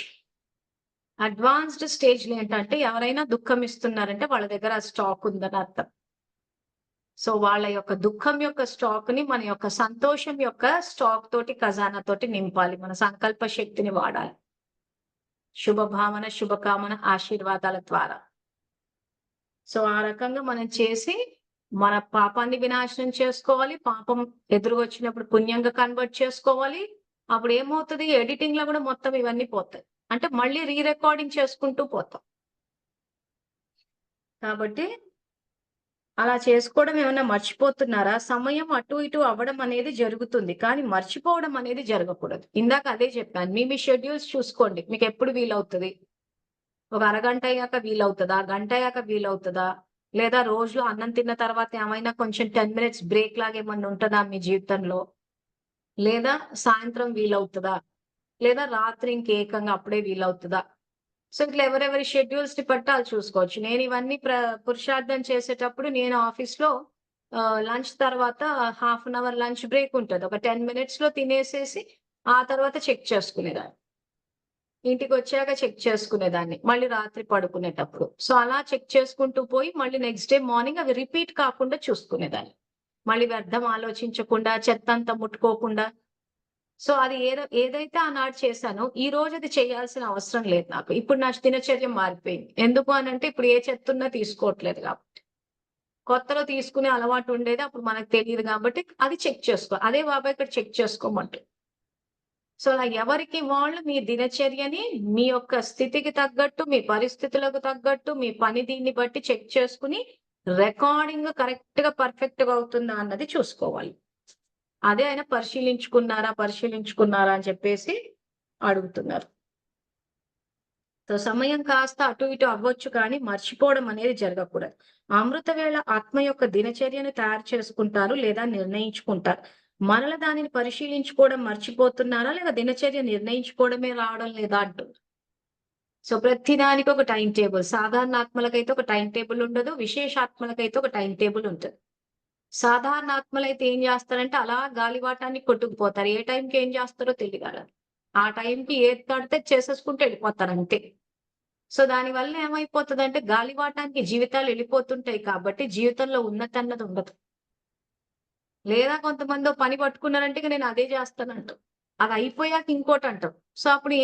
అడ్వాన్స్‌డ్ స్టేజ్‌లో ఏంటంటే ఎవరైనా దుఃఖం ఇస్తున్నారంటే వాళ్ళ దగ్గర ఆ స్టాక్ ఉందని అర్థం. సో, వాళ్ళ యొక్క దుఃఖం యొక్క స్టాక్‌ని మన యొక్క సంతోషం యొక్క స్టాక్ తోటి, ఖజానా తోటి నింపాలి. మన సంకల్ప శక్తిని వాడాలి. శుభభావన, శుభకామన, ఆశీర్వాదాల ద్వారా. సో, ఆ రకంగా మనం చేసి మన పాపాన్ని వినాశనం చేసుకోవాలి. పాపం ఎదురుగొచ్చినప్పుడు పుణ్యంగా కన్వర్ట్ చేసుకోవాలి. అప్పుడేమవుతది ఎడిటింగ్‌లో గూడా మొత్తం ఇవన్నీ పోతాయి. అంటే మళ్ళీ రికార్డింగ్ చేసుకుంటూ పోతాం. కాబట్టి అలా చేసుకోవడం ఏమన్నా మర్చిపోతున్నారా? సమయం అటు ఇటు అవ్వడం అనేది జరుగుతుంది. కానీ మర్చిపోవడం అనేది జరగకూడదు. ఇందాక అదే చెప్పాను. మీ షెడ్యూల్స్ చూసుకోండి. మీకెప్పుడు వీలవుతది? ఒక అరగంట అయ్యాక వీలవుతదా? గంట అయ్యాక వీలవుతదా? లేదా రోజులో అన్నం తిన్న తర్వాత ఏమైనా కొంచెం 10 మినిట్స్ బ్రేక్ లాగా ఏమన్నా ఉంటదా మీ జీవితంలో? లేదా సాయంత్రం వీలవుతదా? లేదా రాత్రి ఇంకేకంగా అప్పుడే వీలవుతదా? సో, ఇట్లా ఎవరెవరి షెడ్యూల్స్‌ని బట్టి ఆళ్ళు చూసుకోవచ్చు. నేనివన్నీ పురుషార్థం చేసేటప్పుడు నేను ఆఫీస్‌లో లంచ్ తర్వాత half an hour lunch break ఉంటది. ఒక 10 మినిట్స్‌లో తినేసేసి, ఆ తర్వాత చెక్ చేసుకునేదాన్ని. ఇంటికొచ్చాక చెక్ చేసుకునేదాన్ని. మళ్ళీ రాత్రి పడుకునేటప్పుడు. సో, అలా చెక్ చేసుకుంటూ పోయి మళ్ళీ నెక్స్ట్ డే మార్నింగ్ అవి రిపీట్ కాకుండా చూసుకునేదాన్ని. మళ్ళీ వ్యర్థం ఆలోచించకుండా, చెత్తంతా ముట్టుకోకుండా సో, అది ఏదైతే ఆనాడు చేశానో, ఈ రోజు అది చేయాల్సిన అవసరం లేదు నాకు. ఇప్పుడు నా దినచర్య మారిపోయింది. ఎందుకు అనంటే, ఇప్పుడు ఏ చెత్తున్నా తీసుకోవట్లేదు కాబట్టి. కొత్తలో తీసుకునే అలవాటు ఉండేది. అప్పుడు మనకు తెలీదు కాబట్టి, అది చెక్ చేసుకో. అదే బాబాయ్ ఇక్కడ చెక్ చేసుకోమంటు. సో, అలా ఎవరికి వాళ్ళు మీ దినచర్యని మీ యొక్క స్థితికి తగ్గట్టు, మీ పరిస్థితులకు తగ్గట్టు, మీ పని దీన్ని బట్టి చెక్ చేసుకొని, రికార్డింగ్ కరెక్ట్‌గా, పర్ఫెక్ట్‌గా అవుతుందా అన్నది చూసుకోవాలి. అదే ఆయన పరిశీలించుకున్నారా అని చెప్పేసి అడుగుతున్నారు. సో, సమయం కాస్త అటు ఇటు అవ్వచ్చు కానీ మర్చిపోవడం అనేది జరగకూడదు. అమృతవేళ ఆత్మ యొక్క దినచర్యను తయారు చేసుకుంటారు లేదా నిర్ణయించుకుంటారు. మరల దానిని పరిశీలించుకోవడం మర్చిపోతున్నారా? లేదా దినచర్య నిర్ణయించుకోవడమే రావడం లేదా అంటున్నారు. సో, ప్రతి దానికి ఒక టైమ్ టేబుల్. సాధారణ ఆత్మలకైతే ఒక టైమ్ టేబుల్ ఉండదు. విశేషాత్మలకైతే ఒక టైమ్ టేబుల్ ఉంటది. సాధారణ ఆత్మలైతే ఏం జేస్తారంటే, అలా గాలివాటానికి కొట్టుకుపోతారు. ఏ టైంకి ఏం జేస్తారో తెలీదాడ. ఆ టైంకి ఏది తడితే చేసేసుకుంటూ ఎళ్ళిపోతారంతే. సో, దానివల్ల ఏమైపోతదంటే, గాలివాటానికి జీవితాలు ఎళ్ళిపోతుంటాయి కాబట్టి, జీవితంలో ఉన్నతన్నది ఉండదు. లేదా కొంతమందో పని పట్టుకున్నారంటే, ఇక నేను అదే జేస్తానంటారు. అది అయిపోయాక ఇంకోటంటారు. సో, అప్పుడు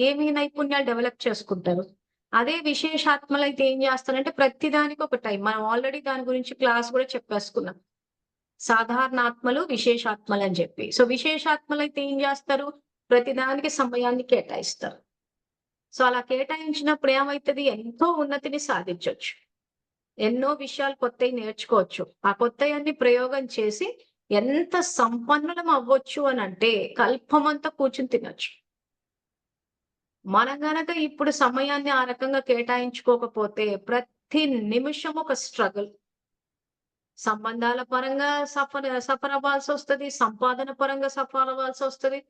ఏమి నైపుణ్యాలు డెవలప్ చేసుకుంటారు. అదే విశేషాత్మలైతే ఏం జేస్తారంటే, ప్రతి దానికి ఒక టైం. మనం ఆల్రెడీ దాని గురించి క్లాస్ గూడా చెప్పేసుకున్నాం. సాధారణాత్మలు, విశేషాత్మలని జెప్పి. సో, విశేషాత్మలైతే ఏం జేస్తారు? ప్రతిదానికి సమయాన్ని కేటాయిస్తారు. సో, అలా కేటాయించినప్పుడు ఏమైతది? ఎంతో ఉన్నతిని సాధించొచ్చు. ఎన్నో విషయాలు కొత్తవి నేర్చుకోవచ్చు. ఆ కొత్తయన్ని ప్రయోగం చేసి ఎంత సంపన్నులం అవ్వచ్చు అనంటే కల్పమంతా కూర్చొని తినొచ్చు. మనం గనక ఇప్పుడు సమయాన్ని ఆ రకంగా కేటాయించుకోకపోతే ప్రతి నిమిషం ఒక స్ట్రగుల్. సంబంధాల పరంగా సఫర్ అవ్వాల్సొస్తది. సంపాదన పరంగా సఫర్ అవ్వాల్సొస్తది.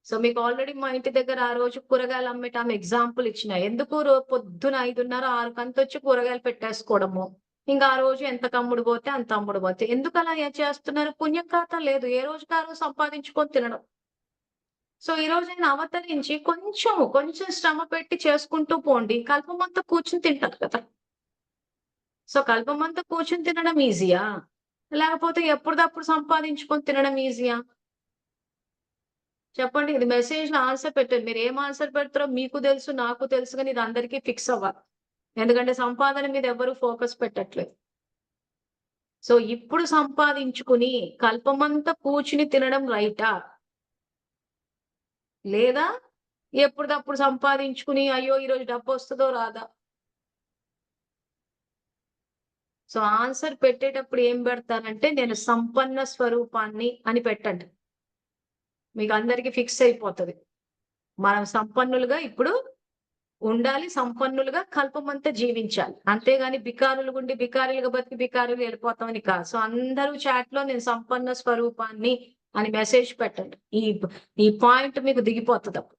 సో, మీకు ఆల్రెడీ మా ఇంటి దగ్గర ఆ రోజు కూరగాయలు అమ్మేటామె ఎగ్జాంపుల్ ఇచ్చిన. ఎందుకు పొద్దున 5:30, 6 కంతొచ్చి కూరగాయలు పెట్టేసుకోవడము. ఇంక ఆ రోజు ఎంతకు అమ్ముడు పోతే అంత అమ్ముడు పోతే. ఎందుకలా చేస్తున్నారు? పుణ్యం ఖాతా లేదు. ఏ రోజుకి ఆ రోజు సంపాదించుకొని తినడం. సో, ఈ రోజు నేను అవతరించి కొంచెం శ్రమ పెట్టి చేసుకుంటూ పోండి. కల్పమంతా కూర్చొని తింటారు కదా! సో, కల్పమంతా కూర్చొని తినడం ఈజీయా? లేకపోతే ఎప్పటిదప్పుడు సంపాదించుకొని తినడం ఈజీయా? చెప్పండి. ఇది మెసేజ్‌లో ఆన్సర్ పెట్టండి. మీరేం ఆన్సర్ పెడతారో మీకు తెలుసు, నాకు తెలుసు గాని ఇది అందరికీ ఫిక్స్ అవ్వాలి. ఎందుకంటే సంపాదన మీద ఎవరు ఫోకస్ పెట్టట్లేదు. సో, ఇప్పుడు సంపాదించుకుని కల్పమంతా కూర్చుని తినడం రైటా? లేదా ఎప్పటిదప్పుడు సంపాదించుకుని అయ్యో! ఈరోజు డబ్బొస్తదో రాదా? సో, ఆన్సర్ పెట్టేటప్పుడు ఏం పెడతానంటే నేను సంపన్న స్వరూపాన్ని అని పెట్టండి. మీకందరికి ఫిక్స్ అయిపోతది. మనం సంపన్నులుగా ఇప్పుడు ఉండాలి. సంపన్నులుగా కల్పమంతా జీవించాలి. అంతేగాని బికారులుగుండి బికారులుగా బతికి బికారులుగా ఎళ్ళిపోతామని కాదు. సో, అందరూ చాట్‌లో నేను సంపన్న స్వరూపాన్ని అని మెసేజ్ పెట్టండి. ఈ పాయింట్ మీకు దిగిపోతదప్పుడు.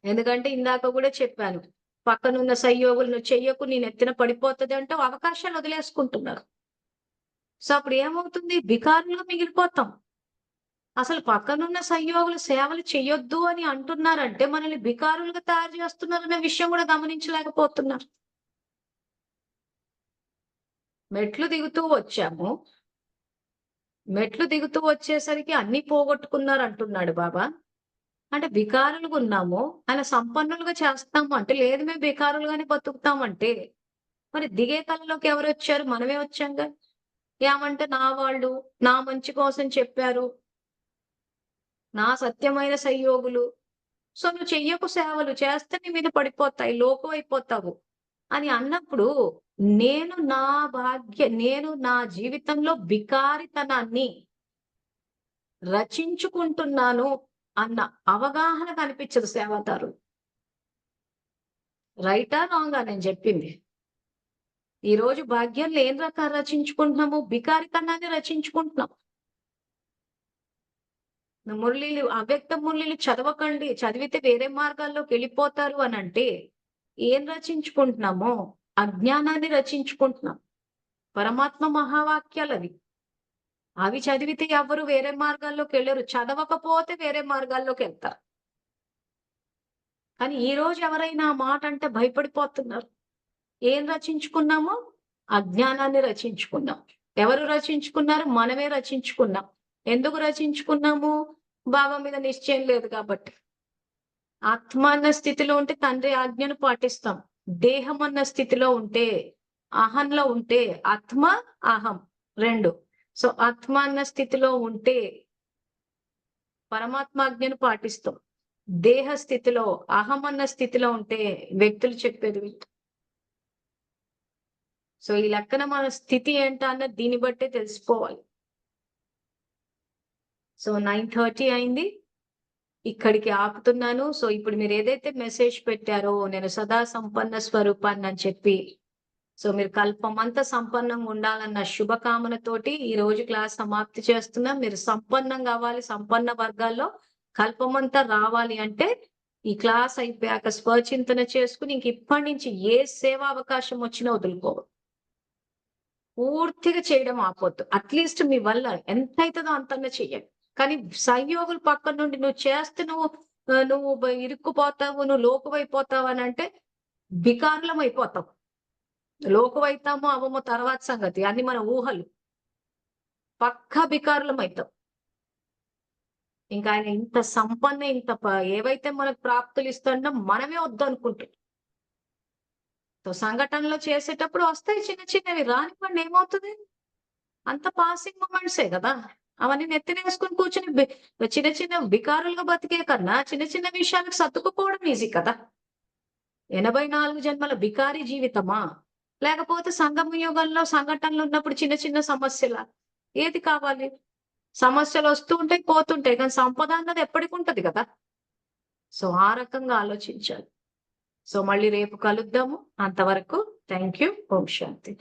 ఎందుకంటే ఇందాక గూడా చెప్పాను. పక్కనున్న సయ్యోగులు "నువ్వు చెయ్యకు నీ నెత్తిన పడిపోతది" అంటే అవకాశాలు వదిలేసుకుంటున్నారు. సో, అప్పుడు ఏమవుతుంది? బికారులుగా మిగిలిపోతాం. అసలు పక్కనున్న సయ్యోగులు సేవలు చెయ్యొద్దు అని అంటున్నారంటే, మనల్ని బికారులుగా తయారు చేస్తున్నారనే విషయం గూడా గమనించలేకపోతున్నారు. మెట్లు దిగుతూ వచ్చాము. మెట్లు దిగుతూ వచ్చేసరికి అన్నీ పోగొట్టుకున్నారంటున్నాడు బాబా. అంటే బికారులుగున్నాము. ఆయన సంపన్నులుగా చేస్తాము అంటే, లేదు మేము బికారులుగానే బతుకుతామంటే, మరి దిగే కలలోకి ఎవరొచ్చారు? మనమే వచ్చాంగా. ఏమంటే నా వాళ్ళు, నా మంచి కోసం చెప్పారు. నా సత్యమైన సయ్యోగులు. సో, నువ్వు చెయ్యకు సేవలు. చేస్తే నీ మీద పడిపోతాయి. లోకువైపోతావు. అని అన్నప్పుడు, నేను నా జీవితంలో బికారితనాన్ని రచించుకుంటున్నాను అన్న అవగాహన కనిపించదు సేవాదారులు. రైటా? రాంగా నేను జెప్పింది? ఈరోజు భాగ్యంలో ఏం రచించుకుంటున్నాము? బికారితనాన్ని రచించుకుంటున్నాం. అవ్యక్త మురళిలు చదవకండి. చదివితే వేరే మార్గాల్లోకెళ్ళిపోతారు అనంటే, ఏం రచించుకుంటున్నామో, అజ్ఞానాన్ని రచించుకుంటున్నాం. పరమాత్మ మహావాక్యాలవి. అవి చదివితే ఎవ్వరు వేరే మార్గాల్లోకెళ్ళరు. చదవకపోతే వేరే మార్గాల్లోకెళ్తారు. కానీ ఈరోజు ఎవరైనా ఆ మాటంటే భయపడిపోతున్నారు. ఏం రచించుకున్నాము? అజ్ఞానాన్ని రచించుకున్నాం. ఎవరు రచించుకున్నారు? మనమే రచించుకున్నాం. ఎందుకు రచించుకున్నాము? బాబా మీద నిశ్చయం లేదు కాబట్టి. ఆత్మ అన్న స్థితిలో ఉంటే తండ్రి ఆజ్ఞను పాటిస్తాం. దేహం అన్న స్థితిలో ఉంటే, అహంలో ఉంటే ఆత్మ, అహం 2. సో, ఆత్మ అన్న స్థితిలో ఉంటే పరమాత్మ ఆజ్ఞను పాటిస్తాం. దేహ స్థితిలో, అహం అన్న స్థితిలో ఉంటే వ్యక్తులు చెప్పేది వింటాం. సో, ఈ లెక్కన మన స్థితి ఏంటా అన్నది దీన్ని బట్టే తెలిసిపోవాలి. సో, 9:30 అయింది. ఇక్కడికి ఆపుతున్నాను. సో, ఇప్పుడు మీరేదైతే మెసేజ్ పెట్టారో, నేను సదా సంపన్న స్వరూపాన్నని చెప్పి, సో, మీరు కల్పమంతా సంపన్నంగా ఉండాలన్న శుభకామనతోటి ఈరోజు క్లాస్ సమాప్తి చేస్తున్నాం. మీరు సంపన్నంగా అవ్వాలి. సంపన్న వర్గాల్లో కల్పమంతా రావాలి అంటే, ఈ క్లాస్ అయిపోయాక స్వచింతన చేసుకొని, ఇంక ఇప్పటి నుంచి ఏ సేవా అవకాశం వచ్చినా వదులుకోవద్దు. పూర్తిగా చేయడం ఆపొద్దు. అట్‌లీస్ట్ మీ వల్ల ఎంతైతదో అంతన్నా చెయ్యండి. కానీ సంయోగులు పక్కన నుండి నువ్వు ఇరుక్కుపోతావు, నువ్వు లోకువైపోతావనంటే బికారులమైపోతాం. లోకువైతామో, అవ్వమో తర్వాత సంగతి. అన్ని మన ఊహలు. పక్కా బికారులమైతాం. ఇంకా ఆయన ఇంత సంపన్న ఇంత ఏవైతే మనకు ప్రాప్తులు ఇస్తాడో మనమే వద్దనుకుంటున్నాం. సో, సంఘటనలో చేసేటప్పుడు వస్తాయి చిన్న చిన్నవి. రానివ్వండి ఏమవుతది? అంత పాసింగ్ మొమెంట్సే గదా! అవన్నీ నెత్తినేసుకొని కూర్చొని చిన్న చిన్న బికారులుగా బతికే కన్నా చిన్న చిన్న విషయాలకు సర్దుకుపోవడం ఈజీ కదా! 84 జన్మల బికారి జీవితమా? లేకపోతే సంగమ యుగంలో సంఘటనలు ఉన్నప్పుడు చిన్న చిన్న సమస్యల? ఏది కావాలి? సమస్యలు వస్తూ ఉంటాయి, పోతుంటాయి. కానీ సంపద అన్నది ఎప్పటికి ఉంటది కదా! సో, ఆ రకంగా ఆలోచించాలి. సో, మళ్ళీ రేపు కలుద్దాము. అంతవరకు థాంక్ యూ. Om Shanti.